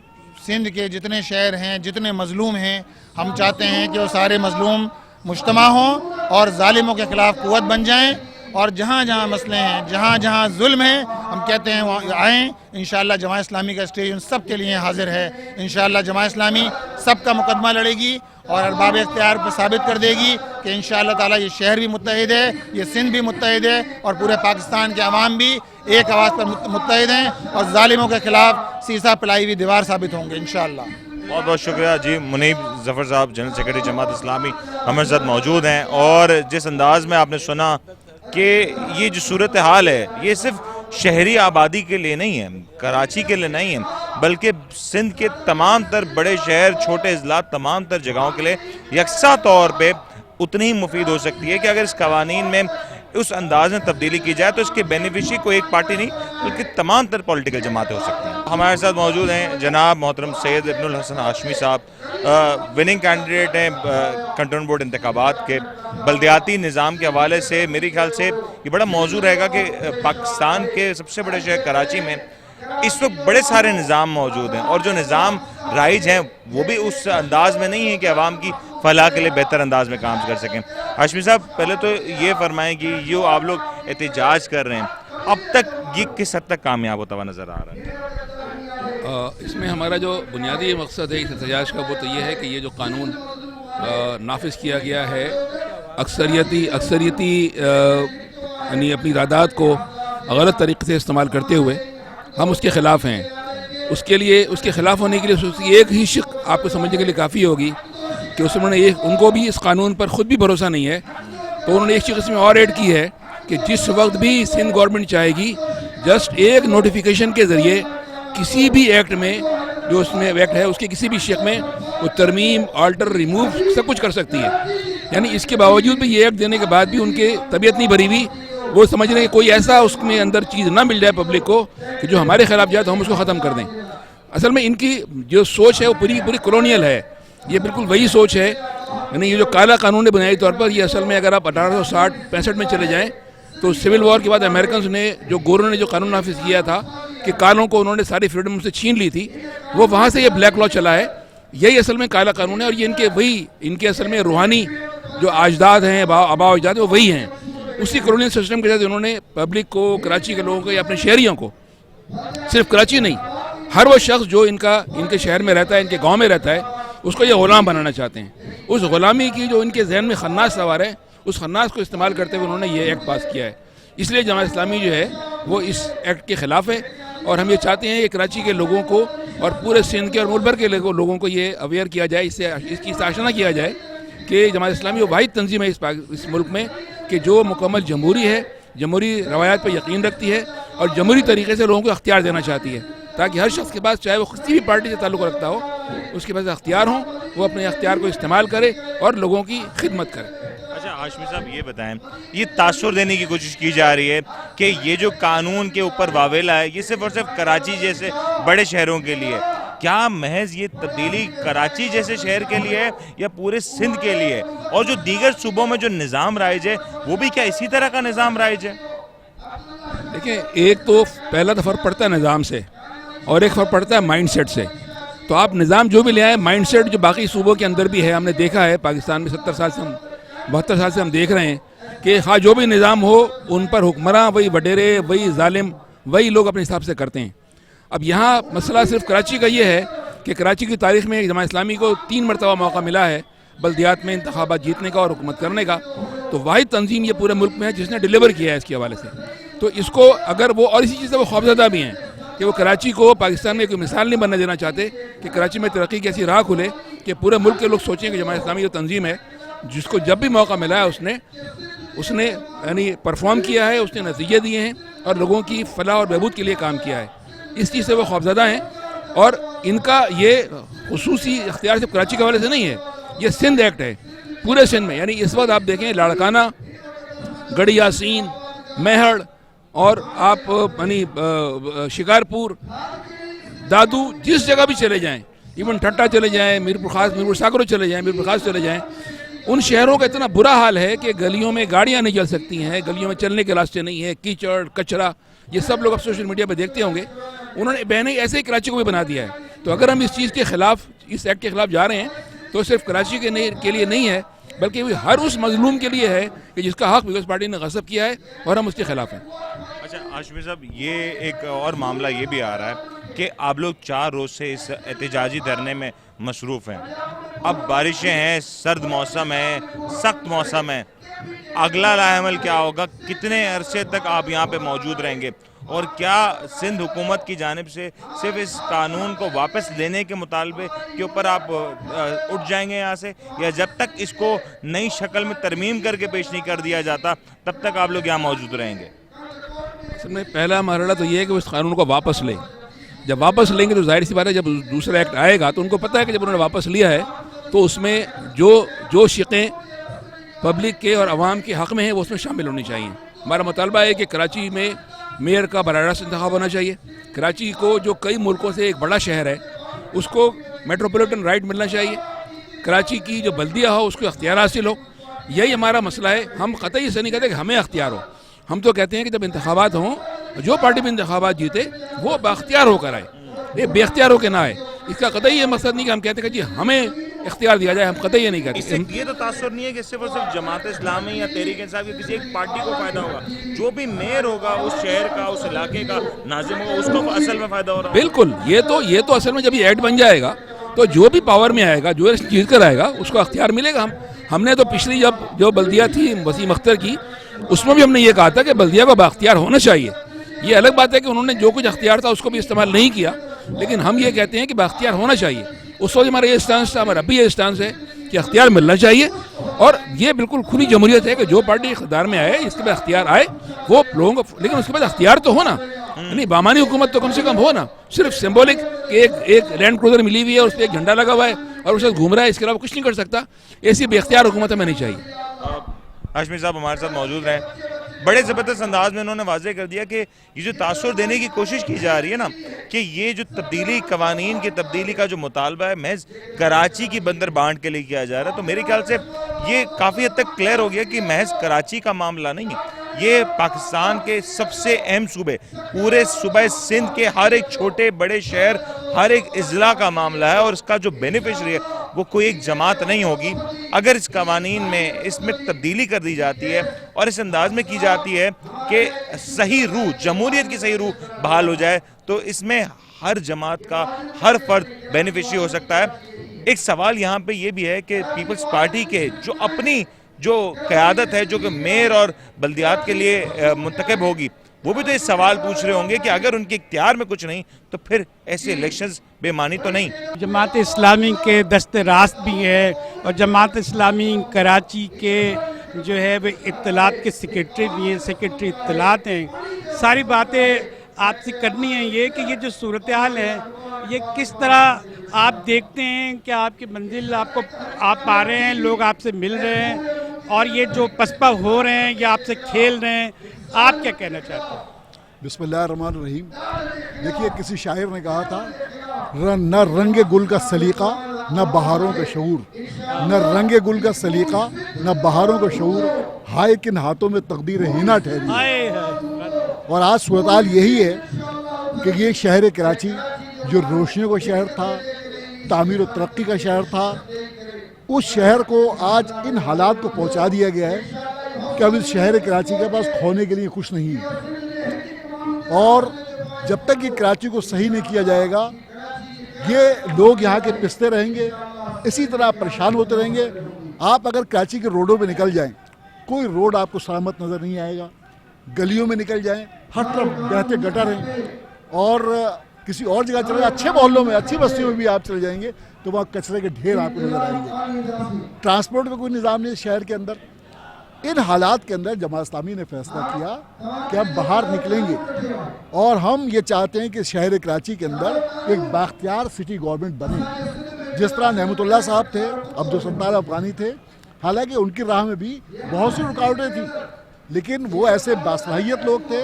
سندھ کے جتنے شہر ہیں, جتنے مظلوم ہیں, ہم چاہتے ہیں کہ وہ سارے مظلوم مجتمع ہوں اور ظالموں کے خلاف قوت بن جائیں. اور جہاں جہاں مسئلے ہیں, جہاں جہاں ظلم ہیں, ہم کہتے ہیں وہاں آئیں. انشاءاللہ جماعت اسلامی کا اسٹیج ان سب کے لیے حاضر ہے. انشاءاللہ جماعت اسلامی سب کا مقدمہ لڑے گی اور ارباب اختیار پر ثابت کر دے گی کہ انشاءاللہ تعالیٰ یہ شہر بھی متحد ہے, یہ سندھ بھی متحد ہے اور پورے پاکستان کے عوام بھی ایک آواز پر متحد ہیں اور ظالموں کے خلاف سیسا پلائی ہوئی دیوار ثابت ہوں گے انشاءاللہ. بہت بہت شکریہ جی. منیب ظفر صاحب جنرل سیکرٹری جماعت اسلامی ہمارے ساتھ موجود ہیں. اور جس انداز میں آپ نے سنا کہ یہ جو صورتحال ہے یہ صرف شہری آبادی کے لیے نہیں ہے, کراچی کے لیے نہیں ہے, بلکہ سندھ کے تمام تر بڑے شہر, چھوٹے اضلاع, تمام تر جگہوں کے لیے یکساں طور پہ اتنی ہی مفید ہو سکتی ہے کہ اگر اس قوانین میں اس انداز میں تبدیلی کی جائے تو اس کے بینیفیشری کو ایک پارٹی نہیں بلکہ تمام تر پولیٹیکل جماعتیں ہو سکتی ہیں. ہمارے ساتھ موجود ہیں جناب محترم سید ابن الحسن ہاشمی صاحب، وننگ کینڈیڈیٹ ہیں کنٹونمنٹ بورڈ انتخابات کے. بلدیاتی نظام کے حوالے سے میرے خیال سے یہ بڑا موضوع رہے گا کہ پاکستان کے سب سے بڑے شہر کراچی میں اس وقت بڑے سارے نظام موجود ہیں، اور جو نظام رائج ہیں وہ بھی اس انداز میں نہیں ہے کہ عوام کی فلاح کے لیے بہتر انداز میں کام کر سکیں. ہاشمی صاحب، پہلے تو یہ فرمائیں کہ یہ آپ لوگ احتجاج کر رہے ہیں، اب تک یہ کس حد تک کامیاب ہوتا ہوا نظر آ رہا ہے؟ اس میں ہمارا جو بنیادی مقصد ہے اس احتجاج کا وہ تو یہ ہے کہ یہ جو قانون نافذ کیا گیا ہے اکثریتی یعنی اپنی ارادات کو غلط طریقے سے استعمال کرتے ہوئے ہم اس کے خلاف ہیں. اس کے خلاف ہونے کے لیے ایک ہی شق آپ کو سمجھنے کے لیے کافی ہوگی کہ ان کو بھی اس قانون پر خود بھی بھروسہ نہیں ہے. تو انہوں نے ایک چیز اس میں اور ایڈ کی ہے کہ جس وقت بھی سندھ گورنمنٹ چاہے گی جسٹ ایک نوٹیفیکیشن کے ذریعے کسی بھی ایکٹ میں جو اس میں ایکٹ ہے اس کے کسی بھی شق میں وہ ترمیم، آلٹر، ریموو سب کچھ کر سکتی ہے. یعنی اس کے باوجود بھی یہ ایکٹ دینے کے بعد بھی ان کے طبیعت نہیں بھری ہوئی. وہ سمجھ رہے ہیں کہ کوئی ایسا اس میں اندر چیز نہ مل جائے پبلک کو کہ جو ہمارے خلاف جائے تو ہم اس کو ختم کر دیں. اصل میں ان کی جو سوچ ہے وہ پوری کولونیل ہے. یہ بالکل وہی سوچ ہے. یعنی یہ جو کالا قانون ہے بنیادی طور پر یہ اصل میں اگر آپ 1860-65 میں چلے جائیں تو سول وار کے بعد امریکنز نے جو گوروں نے جو قانون نافذ کیا تھا کہ کالوں کو انہوں نے ساری فریڈم سے چھین لی تھی، وہ وہاں سے یہ بلیک لا چلا ہے. یہی اصل میں کالا قانون ہے، اور یہ ان کے اصل میں روحانی جو اجداد ہیں، آباء و اجداد ہیں، وہ وہی ہیں. اسی کولونیل سسٹم کے تحت انہوں نے پبلک کو، کراچی کے لوگوں کو یا اپنے شہریوں کو، صرف کراچی نہیں، ہر وہ شخص جو ان کے شہر میں رہتا ہے، ان کے گاؤں میں رہتا ہے، اس کو یہ غلام بنانا چاہتے ہیں. اس غلامی کی جو ان کے ذہن میں خناس سوار ہے، اس خناس کو استعمال کرتے ہوئے انہوں نے یہ ایکٹ پاس کیا ہے. اس لیے جماعت اسلامی جو ہے وہ اس ایکٹ کے خلاف ہے، اور ہم یہ چاہتے ہیں کہ کراچی کے لوگوں کو اور پورے سندھ کے اور ملک بھر کے لوگوں کو یہ اویئر کیا جائے، اس کی آشنا کیا جائے کہ جماعت اسلامی وہ واحد تنظیم ہے اس ملک میں کہ جو مکمل جمہوری ہے، جمہوری روایات پر یقین رکھتی ہے اور جمہوری طریقے سے لوگوں کو اختیار دینا چاہتی ہے، تاکہ ہر شخص کے پاس چاہے وہ کسی بھی پارٹی سے تعلق رکھتا ہو اس کے پاس اختیار ہوں، وہ اپنے اختیار کو استعمال کرے اور لوگوں کی خدمت کرے. اچھا ہاشمی صاحب، یہ بتائیں، یہ تاثر دینے کی کوشش کی جا رہی ہے کہ یہ جو قانون کے اوپر واویلا ہے یہ صرف اور صرف کراچی جیسے بڑے شہروں کے لیے، کیا محض یہ تبدیلی کراچی جیسے شہر کے لیے ہے یا پورے سندھ کے لیے؟ اور جو دیگر صوبوں میں جو نظام رائج ہے وہ بھی کیا اسی طرح کا نظام رائج ہے؟ دیکھیں، ایک تو پہلا تو فرق پڑتا ہے نظام سے، اور ایک فرق پڑتا ہے مائنڈ سیٹ سے. تو آپ نظام جو بھی لے آئیں، مائنڈ سیٹ جو باقی صوبوں کے اندر بھی ہے، ہم نے دیکھا ہے پاکستان میں 72 سال سے ہم دیکھ رہے ہیں کہ ہاں جو بھی نظام ہو ان پر حکمراں وہی وڈیرے، وہی ظالم، وہی لوگ اپنے حساب سے کرتے ہیں. اب یہاں مسئلہ صرف کراچی کا یہ ہے کہ کراچی کی تاریخ میں جماعت اسلامی کو 3 مرتبہ موقع ملا ہے بلدیات میں انتخابات جیتنے کا اور حکومت کرنے کا. تو واحد تنظیم یہ پورے ملک میں ہے جس نے ڈیلیور کیا ہے اس کے حوالے سے. تو اس کو اگر وہ، اور اسی چیز سے وہ خوفزدہ بھی ہیں کہ وہ کراچی کو پاکستان میں کوئی مثال نہیں بننے دینا چاہتے کہ کراچی میں ترقی کی ایسی راہ کھلے کہ پورے ملک کے لوگ سوچیں کہ جماعت اسلامی جو تنظیم ہے جس کو جب بھی موقع ملا ہے اس نے یعنی پرفارم کیا ہے، اس نے نتیجے دیے ہیں اور لوگوں کی فلاح اور بہبود کے لیے کام کیا ہے. اس چیز سے وہ خوفزدہ ہیں، اور ان کا یہ خصوصی اختیار صرف کراچی کے حوالے سے نہیں ہے، یہ سندھ ایکٹ ہے پورے سندھ میں. یعنی اس وقت آپ دیکھیں لاڑکانہ، گڑھ یاسین، میہڑ، اور آپ یعنی شکارپور، دادو، جس جگہ بھی چلے جائیں، ایون ٹھٹا چلے جائیں، میرپور ساکرو چلے جائیں، میرپور خاص چلے جائیں، ان شہروں کا اتنا برا حال ہے کہ گلیوں میں گاڑیاں نہیں چل سکتی ہیں، گلیوں میں چلنے کے راستے نہیں ہیں، کیچڑ، کچرا، یہ سب لوگ اب سوشل میڈیا پہ دیکھتے ہوں گے. انہوں نے بہنیں ایسے ہی کراچی کو بھی بنا دیا ہے. تو اگر ہم اس چیز کے خلاف، اس ایکٹ کے خلاف جا رہے ہیں تو صرف کراچی کے لیے نہیں ہے بلکہ ہر اس مظلوم کے لیے ہے کہ جس کا حق پیپلز پارٹی نے غصب کیا ہے اور ہم اس کے خلاف ہیں. اچھا ہاشمی صاحب، یہ ایک اور معاملہ یہ بھی آ رہا ہے کہ آپ لوگ 4 روز سے اس احتجاجی دھرنے میں مصروف ہیں. اب بارشیں ہیں، سرد موسم ہے، سخت موسم ہے، اگلا لاہ عمل کیا ہوگا؟ کتنے عرصے تک آپ یہاں پہ موجود رہیں گے؟ اور کیا سندھ حکومت کی جانب سے صرف اس قانون کو واپس لینے کے مطالبے کے اوپر آپ اٹھ جائیں گے یہاں سے، یا جب تک اس کو نئی شکل میں ترمیم کر کے پیش نہیں کر دیا جاتا تب تک آپ لوگ یہاں موجود رہیں گے؟ اصل میں پہلا مرحلہ تو یہ ہے کہ اس قانون کو واپس لیں. جب واپس لیں گے تو ظاہر سی بات ہے جب دوسرا ایکٹ آئے گا تو ان کو پتہ ہے کہ جب انہوں نے واپس لیا ہے تو اس میں جو شقیں پبلک کے اور عوام کے حق میں ہیں وہ اس میں شامل ہونی چاہیے. ہمارا مطالبہ ہے کہ کراچی میں میئر کا براہ راست انتخاب ہونا چاہیے. کراچی کو جو کئی ملکوں سے ایک بڑا شہر ہے اس کو میٹروپولیٹن رائٹ ملنا چاہیے. کراچی کی جو بلدیہ ہو اس کو اختیار حاصل ہو. یہی ہمارا مسئلہ ہے. ہم قطعی ایسا نہیں کہتے کہ ہمیں اختیار ہو. ہم تو کہتے ہیں کہ جب انتخابات ہوں جو پارٹی بھی انتخابات جیتے وہ بااختیار ہو کر آئے, یہ بے اختیار ہو کے نہ آئے. اس کا قطعی یہ مقصد نہیں کہ ہم کہتے ہیں کہ جی ہمیں اختیار دیا جائے, ہم قطعی یہ نہیں کہتے. یہ تو تاثر نہیں ہے کہ صرف اور صرف جماعت اسلامی یا تحریک انصاف کی کسی ایک پارٹی کو فائدہ ہوگا. جو بھی میئر ہوگا اس شہر کا, اس علاقے کا ناظم ہوگا, اس کو اصل میں فائدہ ہو رہا ہے. بالکل, یہ تو اصل میں جب یہ ایڈ بن جائے گا تو جو بھی پاور میں آئے گا, جو چیز کر آئے گا, اس کو اختیار ملے گا. ہم نے تو پچھلی جو بلدیہ تھی وسیم اختر کی, اس میں بھی ہم نے یہ کہا تھا کہ بلدیہ کو بااختیار ہونا چاہیے. یہ الگ بات ہے کہ انہوں نے جو کچھ اختیار تھا اس کو بھی استعمال نہیں کیا, لیکن ہم یہ کہتے ہیں کہ بااختیار ہونا چاہیے. اس وقت ہمارا یہ اسٹانس تھا, ہمارا بھی یہ اسٹانس ہے کہ اختیار ملنا چاہیے. اور یہ بالکل کھلی جمہوریت ہے کہ جو پارٹی اقتدار میں آئے اس کے بعد اختیار آئے وہ لوگوں کو, لیکن اس کے بعد اختیار تو ہونا, یعنی بامانی حکومت تو کم سے کم ہونا. صرف سمبولک کہ ایک لینڈ کروزر ملی ہوئی ہے, اس پہ ایک جھنڈا لگا ہوا ہے اور اس وقت گھوم رہا ہے, اس کے علاوہ کچھ نہیں کر سکتا. ایسی بے اختیار حکومت ہمیں نہیں چاہیے. ہاشمی صاحب ہمارے ساتھ موجود رہے. بڑے زبردست انداز میں انہوں نے واضح کر دیا کہ یہ جو تاثر دینے کی کوشش کی جا رہی ہے نا, کہ یہ جو تبدیلی, قوانین کی تبدیلی کا جو مطالبہ ہے محض کراچی کی بندر بانٹ کے لیے کیا جا رہا ہے. تو میرے خیال سے یہ کافی حد تک کلیئر ہو گیا کہ محض کراچی کا معاملہ نہیں ہے, یہ پاکستان کے سب سے اہم صوبے, پورے صوبہ سندھ کے ہر ایک چھوٹے بڑے شہر, ہر ایک اضلاع کا معاملہ ہے. اور اس کا جو بینیفیشری ہے وہ کوئی ایک جماعت نہیں ہوگی. اگر اس قوانین میں اس میں تبدیلی کر دی جاتی ہے اور اس انداز میں کی جاتی ہے کہ صحیح روح, جمہوریت کی صحیح روح بحال ہو جائے, تو اس میں ہر جماعت کا ہر فرد بینیفیشری ہو سکتا ہے. ایک سوال یہاں پہ یہ بھی ہے کہ پیپلز پارٹی کے جو اپنی جو قیادت ہے جو کہ میئر اور بلدیات کے لیے منتخب ہوگی, وہ بھی تو یہ سوال پوچھ رہے ہوں گے کہ اگر ان کے اختیار میں کچھ نہیں تو پھر ایسے الیکشنز بے معنی تو نہیں. جماعت اسلامی کے دست راست بھی ہے, اور جماعت اسلامی کراچی کے جو ہے وہ اطلاعات کے سیکرٹری بھی ہیں, سیکرٹری اطلاعات ہیں. ساری باتیں آپ سے کرنی ہیں یہ کہ یہ جو صورتحال ہے یہ کس طرح آپ دیکھتے ہیں کہ آپ کی منزل, آپ آ رہے ہیں, لوگ آپ سے مل رہے ہیں, اور یہ جو پسپا ہو رہے ہیں یا آپ سے کھیل رہے ہیں, آپ کیا کہنا چاہتے ہیں؟ بسم اللہ الرحمن الرحیم. دیکھیے, کسی شاعر نے کہا تھا, نہ رنگ گل کا سلیقہ نہ بہاروں کا شعور, نہ رنگ گل کا سلیقہ نہ بہاروں کا شعور, ہائے کن ہاتھوں میں تقدیر ہینا ٹھہری. اور آج صورتحال یہی ہے کہ یہ شہر کراچی جو روشنیوں کا شہر تھا, تعمیر و ترقی کا شہر تھا, اس شہر کو آج ان حالات کو پہنچا دیا گیا ہے کہ اب اس شہر کراچی کے پاس کھونے کے لیے کچھ نہیں ہے. اور جب تک یہ کراچی کو صحیح نہیں کیا جائے گا, یہ لوگ یہاں کے پستے رہیں گے, اسی طرح پریشان ہوتے رہیں گے. آپ اگر کراچی کے روڈوں پہ نکل جائیں, کوئی روڈ آپ کو سلامت نظر نہیں آئے گا. گلیوں میں نکل جائیں, ہر طرف بہتے گٹر ہیں. اور کسی اور جگہ چلے جائیں, اچھے محلوں میں, اچھی بستیوں میں بھی آپ چلے جائیں گے تو وہاں کچرے کے ڈھیر آپ کو نظر آئیں گے. ٹرانسپورٹ کا کوئی نظام نہیں شہر کے اندر. ان حالات کے اندر جماعت اسلامی نے فیصلہ کیا کہ ہم باہر نکلیں گے, اور ہم یہ چاہتے ہیں کہ شہر کراچی کے اندر ایک بااختیار سٹی گورنمنٹ بنے. جس طرح نعمت اللہ صاحب تھے, عبدالستار افغانی تھے, حالانکہ ان کی راہ میں بھی بہت سی رکاوٹیں تھیں, لیکن وہ ایسے باصلاحیت لوگ تھے,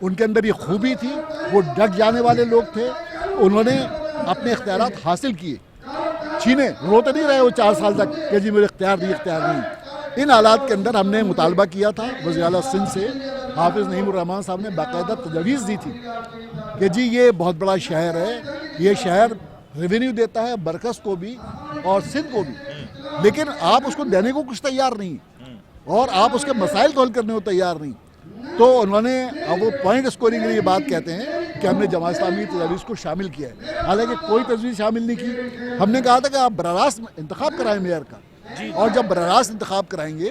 ان کے اندر یہ خوبی تھی, وہ ڈٹ جانے والے لوگ تھے. انہوں نے اپنے اختیارات حاصل کیے, چھینے, روتے نہیں رہے وہ 4 سال تک کہ جی میرے اختیار نہیں. ان حالات کے اندر ہم نے مطالبہ کیا تھا وزیر اعلیٰ سندھ سے, حافظ نعیم الرحمان صاحب نے باقاعدہ تجویز دی تھی کہ جی یہ بہت بڑا شہر ہے, یہ شہر ریونیو دیتا ہے برکس کو بھی اور سندھ کو بھی, لیکن آپ اس کو دینے کو کچھ تیار نہیں, اور آپ اس کے مسائل کو حل کرنے کو تیار نہیں. تو انہوں نے, اب وہ پوائنٹ اسکورنگ کے لیے یہ بات کہتے ہیں کہ ہم نے جماعت اسلامی تجویز کو شامل کیا ہے, حالانکہ کوئی تجویز شامل نہیں کی. ہم نے کہا تھا کہ آپ براہ راست انتخاب کرائیں میئر کا, اور جب براہ راست انتخاب کرائیں گے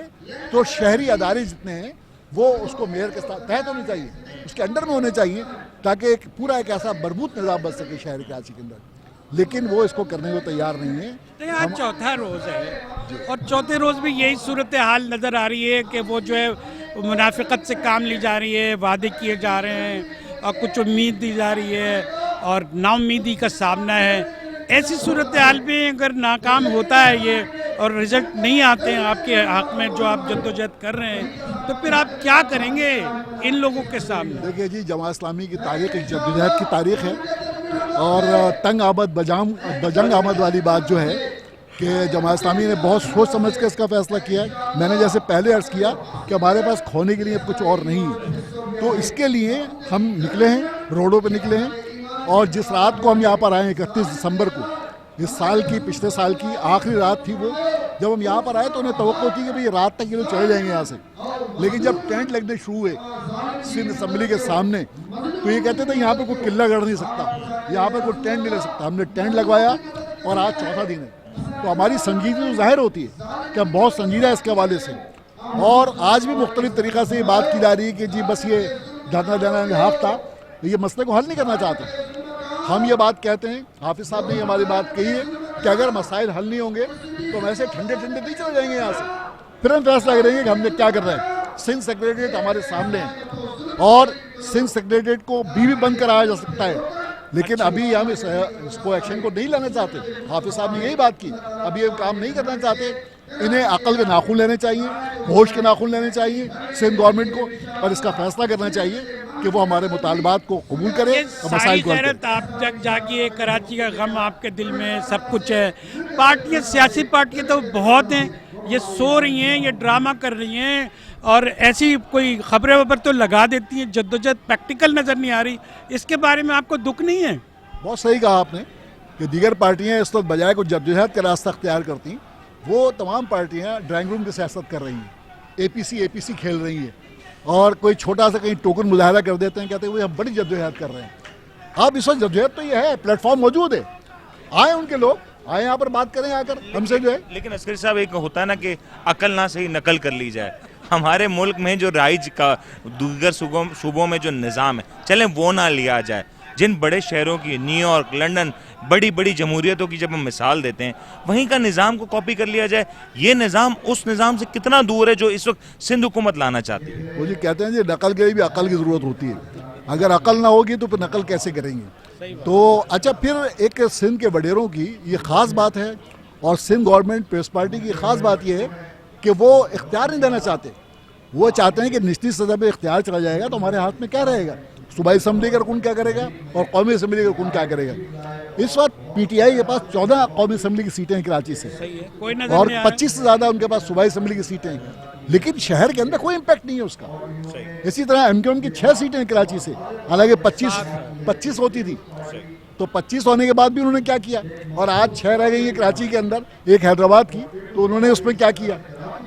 تو شہری ادارے جتنے ہیں وہ اس کو میئر کے تحت ہونے چاہیے, اس کے انڈر میں ہونے چاہیے, تاکہ ایک پورا ایک ایسا مربوط نظام بن سکے شہر کراچی کے اندر. لیکن وہ اس کو کرنے کو تیار نہیں ہے. آج چوتھا روز ہے, اور چوتھے روز بھی یہی صورتحال نظر آ رہی ہے کہ وہ جو ہے منافقت سے کام لی جا رہی ہے, وعدے کیے جا رہے ہیں, اور کچھ امید دی جا رہی ہے, اور نا امیدی کا سامنا ہے. ایسی صورتحال میں اگر ناکام ہوتا ہے یہ, اور رزلٹ نہیں آتے ہیں آپ کے حق میں جو آپ جدوجہد کر رہے ہیں، تو پھر آپ کیا کریں گے ان لوگوں کے سامنے؟ دیکھیے جی، جماعت اسلامی کی تاریخ ایک جدوجہد کی تاریخ ہے، اور تنگ آمد بجنگ آمد والی بات جو ہے کہ جماعت اسلامی نے بہت سوچ سمجھ کے اس کا فیصلہ کیا ہے۔ میں نے جیسے پہلے عرض کیا کہ ہمارے پاس کھونے کے لیے اب کچھ اور نہیں ہے، تو اس کے لیے ہم نکلے ہیں، روڈوں پہ نکلے ہیں، اور جس رات کو ہم یہاں پر آئے ہیں 31 دسمبر کو، اس سال کی پچھلے سال کی آخری رات تھی وہ، جب ہم یہاں پر آئے تو انہیں توقع تھی کہ بھئی رات تک یہ لوگ چلے جائیں گے یہاں سے، لیکن جب ٹینٹ لگنے شروع ہوئے سندھ اسمبلی کے سامنے تو یہ کہتے تھے یہاں پہ کوئی قلعہ گڑھ نہیں سکتا، یہاں پہ کوئی ٹینٹ نہیں لگ سکتا۔ ہم نے ٹینٹ لگوایا اور آج چوتھا دن ہے، تو ہماری سنجیدگی تو ظاہر ہوتی ہے کہ ہم بہت سنجیدہ ہے اس کے حوالے سے، اور آج بھی مختلف طریقہ سے یہ بات کی جا رہی ہے کہ جی بس یہ دھرنا دینا ہاف تھا، یہ مسئلے کو حل نہیں کرنا چاہتے۔ ہم یہ بات کہتے ہیں، حافظ صاحب نے ہماری بات کہی ہے کہ اگر مسائل حل نہیں ہوں گے تو ہم ایسے ٹھنڈے نہیں چلے جائیں گے یہاں سے، پھر ہم فیصلہ کریں گے کہ ہم نے کیا کرنا ہے۔ سندھ سیکریٹریٹ ہمارے سامنے ہے، اور سندھ سیکریٹریٹ کو بھی بند کرایا جا سکتا ہے، لیکن ابھی ہم اس کو ایکشن کو نہیں لینا چاہتے۔ حافظ صاحب نے یہی بات کی، ابھی یہ کام نہیں کرنا چاہتے۔ انہیں عقل کے ناخن لینے چاہیے، ہوش کے ناخن لینے چاہیے سندھ گورنمنٹ کو، اور اس کا فیصلہ کرنا چاہیے کہ وہ ہمارے مطالبات کو قبول کرے اور مسائل کو حل کرے۔ آپ جگ جاگیے، کراچی کا غم آپ کے دل میں سب کچھ ہے، پارٹیاں سیاسی پارٹیاں تو بہت ہیں، یہ سو رہی ہیں، یہ ڈرامہ کر رہی ہیں، اور ایسی کوئی خبریں وبر تو لگا دیتی ہیں، جدوجہد پریکٹیکل نظر نہیں آ رہی۔ اس کے بارے میں آپ کو دکھ نہیں ہے؟ بہت صحیح کہا آپ نے کہ دیگر پارٹیاں اس وقت بجائے کو جدوجہد کا راستہ اختیار کرتی، وہ تمام پارٹیاں ڈرائنگ روم کی سیاست کر رہی ہیں، اے پی سی کھیل رہی ہیں، اور کوئی چھوٹا سا کہیں ٹوکن مظاہرہ کر دیتے ہیں، کہتے ہیں وہ ہم بڑی جدوجہد کر رہے ہیں۔ اب اس وقت جدوجہد تو یہ ہے، پلیٹ فارم موجود ہے، آئیں ان کے لوگ آئیں یہاں پر بات کریں آ کر ہم سے جو ہے۔ لیکن عسکری صاحب ایک ہوتا ہے نا کہ عقل نہ صحیح نقل کر لی جائے۔ ہمارے ملک میں جو رائج کا دیگر صوبوں میں جو نظام ہے چلیں وہ نہ لیا جائے۔ جن بڑے شہروں کی نیو یارک، لنڈن، بڑی بڑی جمہوریتوں کی جب ہم مثال دیتے ہیں وہیں کا نظام کو کاپی کر لیا جائے۔ یہ نظام اس نظام سے کتنا دور ہے جو اس وقت سندھ حکومت لانا چاہتی ہے۔ وہ جی کہتے ہیں جی نقل کے لیے بھی عقل کی ضرورت ہوتی ہے، اگر عقل نہ ہوگی تو پھر نقل کیسے کریں گے؟ تو اچھا، پھر ایک سندھ کے وڈیروں کی یہ خاص بات ہے، اور سندھ گورنمنٹ پیپلز پارٹی کی خاص بات یہ ہے کہ وہ اختیار نہیں دینا چاہتے۔ وہ چاہتے ہیں کہ نچلی سطح پہ اختیار چلا جائے گا تو ہمارے ہاتھ میں کیا رہے گا، صوبائی اسمبلی کا رکن کیا کرے گا اور قومی اسمبلی کا رکن کیا کرے گا۔ اس وقت پی ٹی آئی کے پاس 14 قومی اسمبلی کی سیٹیں ہیں کراچی سے، اور 25 سے زیادہ ان کے پاس صوبائی اسمبلی کی سیٹیں ہیں، لیکن شہر کے اندر کوئی امپیکٹ نہیں ہے اس کا۔ اسی طرح ایم کیو ایم کی 6 سیٹیں ہیں کراچی سے، حالانکہ 25 ہوتی تھی، تو 25 ہونے کے بعد بھی انہوں نے کیا کیا، اور آج 6 رہ گئی ہیں کراچی کے اندر، ایک حیدرآباد کی، تو انہوں نے اس میں کیا کیا۔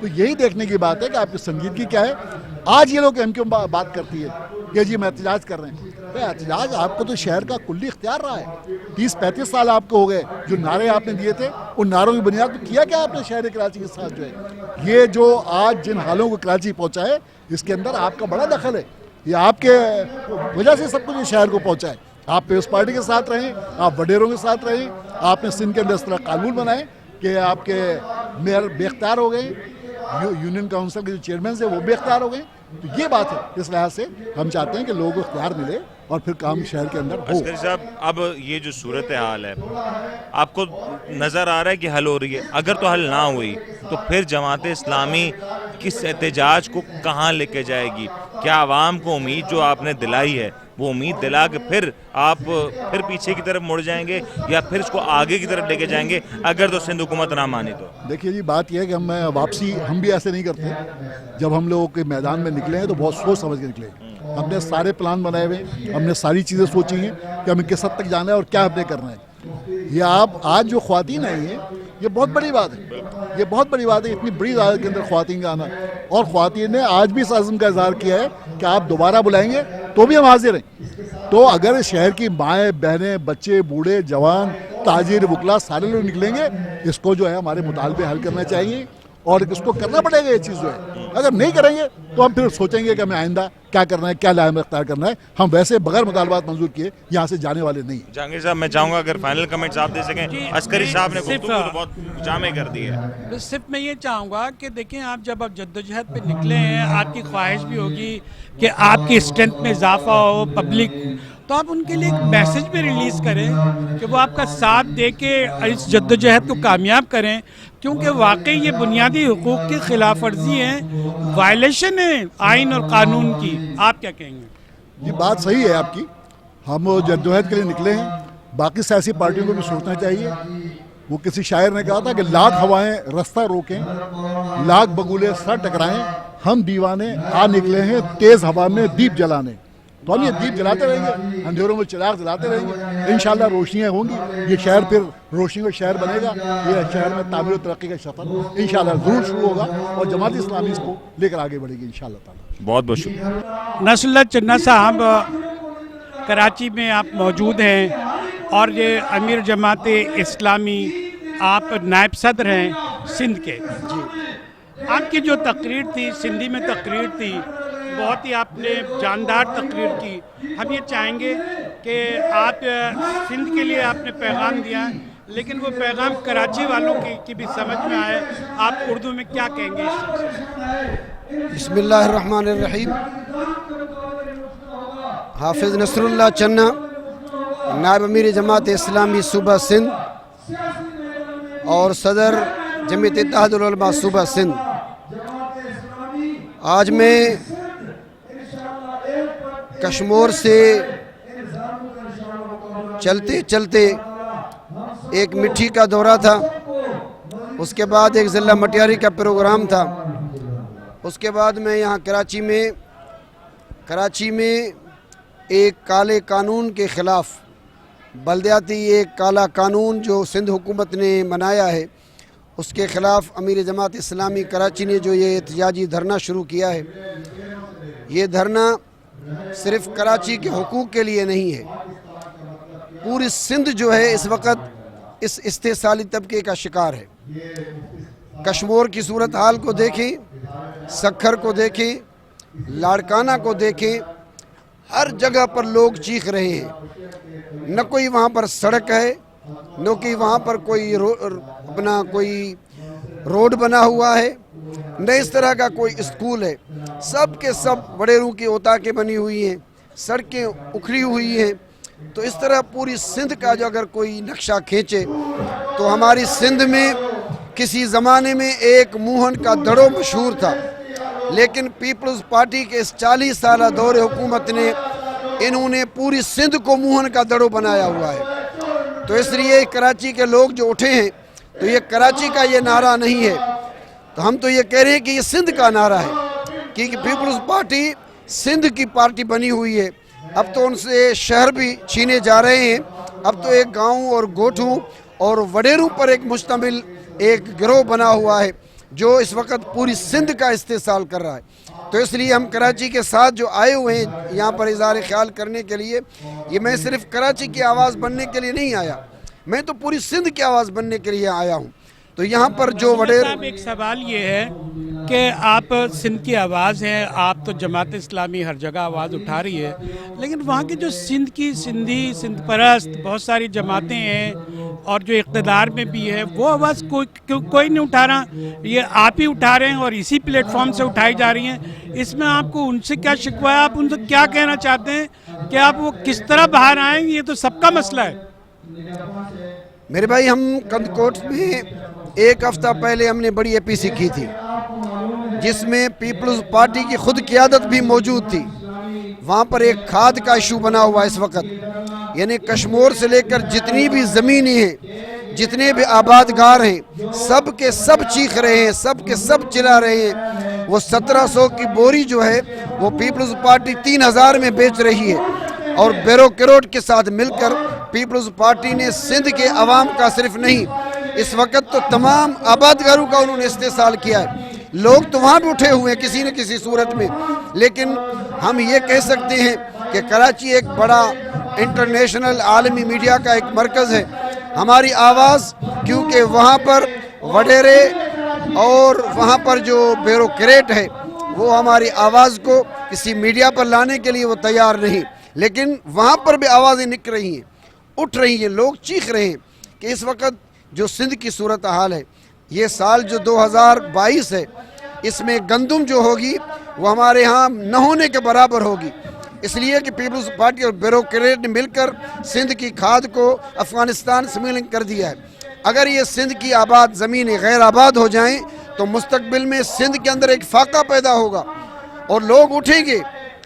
تو یہی دیکھنے کی بات ہے کہ آپ کی سنجیدگی کیا ہے۔ آج یہ لوگ ایم کیو ایم بات کرتی ہے کہ جی میں احتجاج کر رہے ہیں، احتجاج آپ کو تو شہر کا کلی اختیار رہا ہے، 30-35 سال آپ کو ہو گئے، جو نعرے آپ نے دیے تھے ان نعروں کی بنیاد پہ کیا کیا آپ نے شہر کراچی کے ساتھ جو ہے۔ یہ جو آج جن حالوں کو کراچی پہنچا ہے اس کے اندر آپ کا بڑا دخل ہے، یہ آپ کے وجہ سے سب کچھ اس شہر کو پہنچا ہے۔ آپ پیپلز پارٹی کے ساتھ رہیں، آپ وڈیروں کے ساتھ رہیں، آپ نے سندھ کے اندر اس طرح قانون بنائے کہ آپ کے میئر بے اختیار ہو گئے، یونین کاؤنسل کے جو چیئرمین ہیں وہ بے اختیار ہو گئے۔ تو یہ بات ہے، اس لحاظ سے ہم چاہتے ہیں کہ لوگوں کو اختیار ملے اور پھر کام شہر کے اندر ہو۔ عسکری صاحب، اب یہ جو صورتحال ہے آپ کو نظر آ رہا ہے کہ حل ہو رہی ہے، اگر تو حل نہ ہوئی تو پھر جماعت اسلامی کس احتجاج کو کہاں لے کے جائے گی؟ کیا عوام کو امید جو آپ نے دلائی ہے وہ امید دلا کے پھر آپ پھر پیچھے کی طرف مڑ جائیں گے، یا پھر اس کو آگے کی طرف لے کے جائیں گے اگر تو سندھ حکومت نہ مانی تو؟ دیکھیے جی، بات یہ ہے کہ واپسی ہم بھی ایسے نہیں کرتے۔ جب ہم لوگوں کے میدان میں نکلے ہیں تو بہت سوچ سمجھ کے نکلے ہیں، ہم نے سارے پلان بنائے ہوئے ہیں، ہم نے ساری چیزیں سوچی ہیں کہ ہمیں کس حد تک جانا ہے اور کیا ہم نے کرنا ہے۔ یہ آپ آج جو خواتین آئی ہیں یہ بہت بڑی بات ہے، یہ بہت بڑی بات ہے، اتنی بڑی تعداد کے اندر خواتین کا آنا، اور خواتین نے آج بھی اس عزم کا اظہار کیا ہے کہ آپ دوبارہ بلائیں گے تو بھی ہم حاضر ہیں۔ تو اگر شہر کی مائیں بہنیں بچے بوڑھے جوان تاجر وکلا سارے لوگ نکلیں گے، اس کو جو ہے ہمارے مطالبے حل کرنا چاہیے، اور اس کو کرنا پڑے گا۔ یہ چیز جو ہے اگر نہیں کریں گے تو ہم پھر سوچیں گے کہ ہمیں آئندہ کیا کرنا ہے، کیا لائحہ اختیار کرنا ہے۔ ہم ویسے بغیر مطالبات منظور کیے یہاں سے جانے والے نہیں ہیں۔ جہانگیر صاحب، میں چاہوں گا اگر فائنل کمنٹس آپ دے سکیں۔ عسکری صاحب نے گفتگو کو بہت جامع کر دی ہے۔ صرف میں یہ چاہوں گا کہ دیکھیں، آپ جب آپ جدوجہد پہ نکلے ہیں، آپ کی خواہش بھی ہوگی کہ آپ کی اسٹرینتھ میں اضافہ ہو، پبلک، تو آپ ان کے لیے ایک میسج بھی ریلیز کریں کہ وہ آپ کا ساتھ دے کے اس جدوجہد کو کامیاب کریں۔ کیونکہ واقعی یہ بنیادی حقوق کی خلاف ورزی ہے, وائلیشن ہے آئین اور قانون کی. آپ کیا کہیں گے؟ یہ بات صحیح ہے آپ کی. ہم جدوجہد کے لیے نکلے ہیں, باقی سیاسی پارٹیوں کو بھی سوچنا چاہیے. وہ کسی شاعر نے کہا تھا کہ لاکھ ہوائیں رستہ روکیں, لاکھ بگولے سر ٹکرائیں, ہم دیوانے آ نکلے ہیں تیز ہوا میں دیپ جلانے. تو ہم یہ دیپ جلاتے رہیں گے, اندھیروں میں چراغ جلاتے رہیں گے, انشاءاللہ روشنیاں ہوں گی. یہ شہر پھر روشنی کا شہر بنے گا. یہ شہر میں تعمیر و ترقی کا سفر انشاءاللہ ضرور شروع ہوگا, اور جماعت اسلامی اس کو لے کر آگے بڑھے گی انشاءاللہ تعالی. بہت بہت شکریہ. نصر اللہ چنّا صاحب, کراچی میں آپ موجود ہیں اور یہ امیر جماعت اسلامی, آپ نائب صدر ہیں سندھ کے. آپ کی جو تقریر تھی, سندھی میں تقریر تھی, بہت ہی آپ نے جاندار تقریر کی. ہم یہ چاہیں گے کہ آپ سندھ کے لیے آپ نے پیغام دیا, لیکن وہ پیغام کراچی والوں کی بھی سمجھ میں آئے. آپ اردو میں کیا کہیں گے اس سلسلے؟ بسم اللہ الرحمن الرحیم. حافظ نصر اللہ چنّا, نائب امیر جماعت اسلامی صوبہ سندھ اور صدر جمعیت اتحاد العلماء صوبہ سندھ. آج میں کشمور سے چلتے چلتے ایک مٹھی کا دورہ تھا, اس کے بعد ایک ضلع مٹیاری کا پروگرام تھا, اس کے بعد میں یہاں کراچی میں ایک کالے قانون کے خلاف, بلدیاتی ایک کالا قانون جو سندھ حکومت نے بنایا ہے, اس کے خلاف امیر جماعت اسلامی کراچی نے جو یہ احتجاجی دھرنا شروع کیا ہے. یہ دھرنا صرف کراچی کے حقوق کے لیے نہیں ہے, پوری سندھ جو ہے اس وقت اس استحصالی طبقے کا شکار ہے. کشمور کی صورتحال کو دیکھیں, سکھر کو دیکھیں, لاڑکانہ کو دیکھیں, ہر جگہ پر لوگ چیخ رہے ہیں. نہ کوئی وہاں پر سڑک ہے, نہ کوئی وہاں پر کوئی کوئی روڈ بنا ہوا ہے, نہ اس طرح کا کوئی اسکول ہے. سب کے سب وڈیروں کی اوتاکیں بنی ہوئی ہیں, سڑکیں اکھڑی ہوئی ہیں. تو اس طرح پوری سندھ کا جو اگر کوئی نقشہ کھینچے تو ہماری سندھ میں کسی زمانے میں ایک موہن کا دڑو مشہور تھا, لیکن پیپلز پارٹی کے اس 40 سالہ دور حکومت نے انہوں نے پوری سندھ کو موہن کا دڑو بنایا ہوا ہے. تو اس لیے کراچی کے لوگ جو اٹھے ہیں تو یہ کراچی کا یہ نعرہ نہیں ہے, تو ہم تو یہ کہہ رہے ہیں کہ یہ سندھ کا نعرہ ہے, کیونکہ پیپلز پارٹی سندھ کی پارٹی بنی ہوئی ہے. اب تو ان سے شہر بھی چھینے جا رہے ہیں, اب تو ایک گاؤں اور گوٹھوں اور وڈیروں پر ایک مشتمل ایک گروہ بنا ہوا ہے جو اس وقت پوری سندھ کا استحصال کر رہا ہے. تو اس لیے ہم کراچی کے ساتھ جو آئے ہوئے ہیں یہاں پر اظہار خیال کرنے کے لیے, یہ میں صرف کراچی کی آواز بننے کے لیے نہیں آیا, میں تو پوری سندھ کی آواز بننے کے لیے آیا ہوں. تو یہاں پر جو وڈیر ایک سوال یہ ہے کہ آپ سندھ کی آواز ہیں, آپ تو جماعت اسلامی ہر جگہ آواز اٹھا رہی ہے, لیکن وہاں کی جو سندھ کی سندھ پرست بہت ساری جماعتیں ہیں اور جو اقتدار میں بھی ہے, وہ آواز کوئی نہیں اٹھا رہا, یہ آپ ہی اٹھا رہے ہیں اور اسی پلیٹ فارم سے اٹھائی جا رہی ہیں. اس میں آپ کو ان سے کیا شکوہ ہے, آپ ان سے کیا کہنا چاہتے ہیں کہ آپ وہ کس طرح باہر آئیں گے؟ یہ تو سب کا مسئلہ ہے. میرے بھائی, ہم کندکوٹ میں ایک ہفتہ پہلے ہم نے بڑی اے پی سی کی تھی جس میں پیپلز پارٹی کی خود قیادت بھی موجود تھی. وہاں پر ایک کھاد کا ایشو بنا ہوا اس وقت, یعنی کشمور سے لے کر جتنی بھی زمینیں ہیں, جتنے بھی آبادگار ہیں, سب کے سب چیخ رہے ہیں, سب کے سب چلا رہے ہیں. وہ 1700 کی بوری جو ہے وہ پیپلز پارٹی 3000 میں بیچ رہی ہے, اور بیروکریٹ کے ساتھ مل کر پیپلز پارٹی نے سندھ کے عوام کا صرف نہیں, اس وقت تو تمام آبادگاروں کا انہوں نے استحصال کیا ہے. لوگ تو وہاں بھی اٹھے ہوئے ہیں کسی نہ کسی صورت میں, لیکن ہم یہ کہہ سکتے ہیں کہ کراچی ایک بڑا انٹرنیشنل عالمی میڈیا کا ایک مرکز ہے. ہماری آواز, کیونکہ وہاں پر وڈیرے اور وہاں پر جو بیروکریٹ ہے وہ ہماری آواز کو کسی میڈیا پر لانے کے لیے وہ تیار نہیں, لیکن وہاں پر بھی آوازیں نکل رہی ہیں, اٹھ رہی ہیں, لوگ چیخ رہے ہیں کہ اس وقت جو سندھ کی صورتحال ہے, یہ سال جو 2022 ہے, اس میں گندم جو ہوگی وہ ہمارے ہاں نہ ہونے کے برابر ہوگی. اس لیے کہ پیپلز پارٹی اور بیوروکریٹ نے مل کر سندھ کی کھاد کو افغانستان سے لنک کر دیا ہے. اگر یہ سندھ کی آباد زمینیں غیر آباد ہو جائیں تو مستقبل میں سندھ کے اندر ایک فاقہ پیدا ہوگا اور لوگ اٹھیں گے.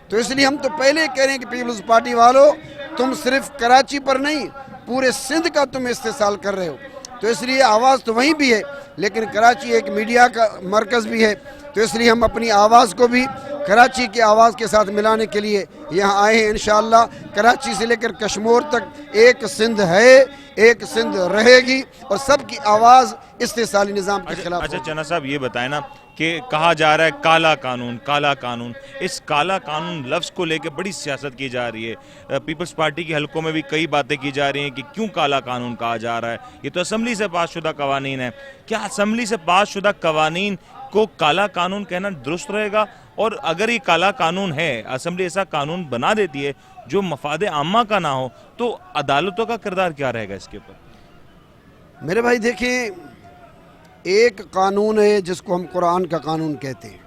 تو اس لیے ہم تو پہلے کہہ رہے ہیں کہ پیپلز پارٹی والوں، تم صرف کراچی پر نہیں پورے سندھ کا تم استحصال کر رہے ہو. تو اس لیے آواز تو وہیں بھی ہے، لیکن کراچی ایک میڈیا کا مرکز بھی ہے. تو اس لیے ہم اپنی آواز کو بھی کراچی کی آواز کے ساتھ ملانے کے لیے یہاں آئے ہیں. انشاءاللہ کراچی سے لے کر کشمور تک ایک سندھ ہے، ایک سندھ رہے گی، اور سب کی آواز استحصالی نظام کے خلاف. اچھا چنا صاحب یہ بتائیں نا کہ کہا جا رہا ہے کالا قانون، کالا قانون. اس کالا قانون لفظ کو لے کے بڑی سیاست کی جا رہی ہے. پیپلز پارٹی کے حلقوں میں بھی کئی باتیں کی جا رہی ہیں کہ کیوں کالا قانون کہا جا رہا ہے. یہ تو اسمبلی سے پاس شدہ قوانین ہے. کیا اسمبلی سے پاس شدہ قوانین کو کالا قانون کہنا درست رہے گا؟ اور اگر یہ کالا قانون ہے، اسمبلی ایسا قانون بنا دیتی ہے جو مفاد عامہ کا نہ ہو، تو عدالتوں کا کردار کیا رہے گا اس کے اوپر؟ میرے بھائی دیکھیں، ایک قانون ہے جس کو ہم قرآن کا قانون کہتے ہیں،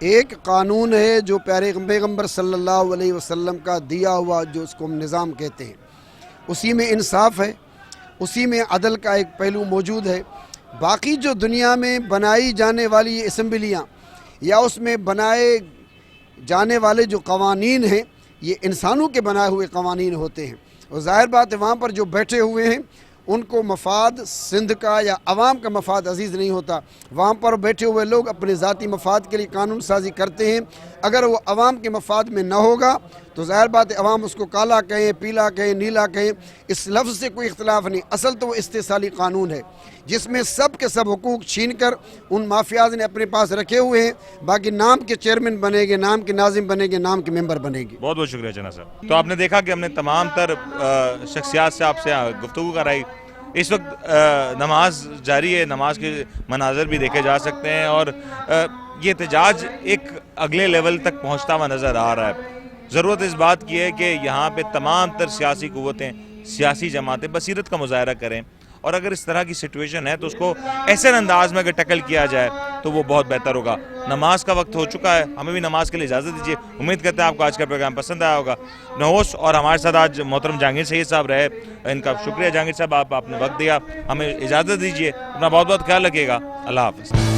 ایک قانون ہے جو پیغمبر صلی اللہ علیہ وسلم کا دیا ہوا جو اس کو ہم نظام کہتے ہیں. اسی میں انصاف ہے، اسی میں عدل کا ایک پہلو موجود ہے. باقی جو دنیا میں بنائی جانے والی اسمبلیاں یا اس میں بنائے جانے والے جو قوانین ہیں، یہ انسانوں کے بنائے ہوئے قوانین ہوتے ہیں. اور ظاہر بات ہے وہاں پر جو بیٹھے ہوئے ہیں ان کو مفاد سندھ کا یا عوام کا مفاد عزیز نہیں ہوتا. وہاں پر بیٹھے ہوئے لوگ اپنے ذاتی مفاد کے لیے قانون سازی کرتے ہیں. اگر وہ عوام کے مفاد میں نہ ہوگا تو ظاہر بات ہے عوام اس کو کالا کہیں، پیلا کہیں، نیلا کہیں، اس لفظ سے کوئی اختلاف نہیں. اصل تو وہ استحصالی قانون ہے جس میں سب کے سب حقوق چھین کر ان مافیاز نے اپنے پاس رکھے ہوئے ہیں. باقی نام کے چیئرمین بنے گے، نام کے ناظم بنے گے، نام کے ممبر بنے گے. بہت بہت شکریہ چنا صاحب. تو آپ نے دیکھا کہ ہم نے تمام تر شخصیات سے آپ سے گفتگو کرائی. اس وقت نماز جاری ہے، نماز کے مناظر بھی دیکھے جا سکتے ہیں، اور یہ احتجاج ایک اگلے لیول تک پہنچتا ہوا نظر آ رہا ہے. ضرورت اس بات کی ہے کہ یہاں پہ تمام تر سیاسی قوتیں، سیاسی جماعتیں بصیرت کا مظاہرہ کریں، اور اگر اس طرح کی سچویشن ہے تو اس کو ایسے انداز میں اگر ٹیکل کیا جائے تو وہ بہت بہتر ہوگا. نماز کا وقت ہو چکا ہے، ہمیں بھی نماز کے لیے اجازت دیجیے. امید کرتے ہیں آپ کو آج کا پروگرام پسند آیا ہوگا. نوش اور ہمارے ساتھ آج محترم جہانگیر سید صاحب رہے، ان کا شکریہ. جہانگیر صاحب آپ نے وقت دیا، ہمیں اجازت دیجیے. اپنا بہت بہت خیال رکھیے گا. اللہ حافظ.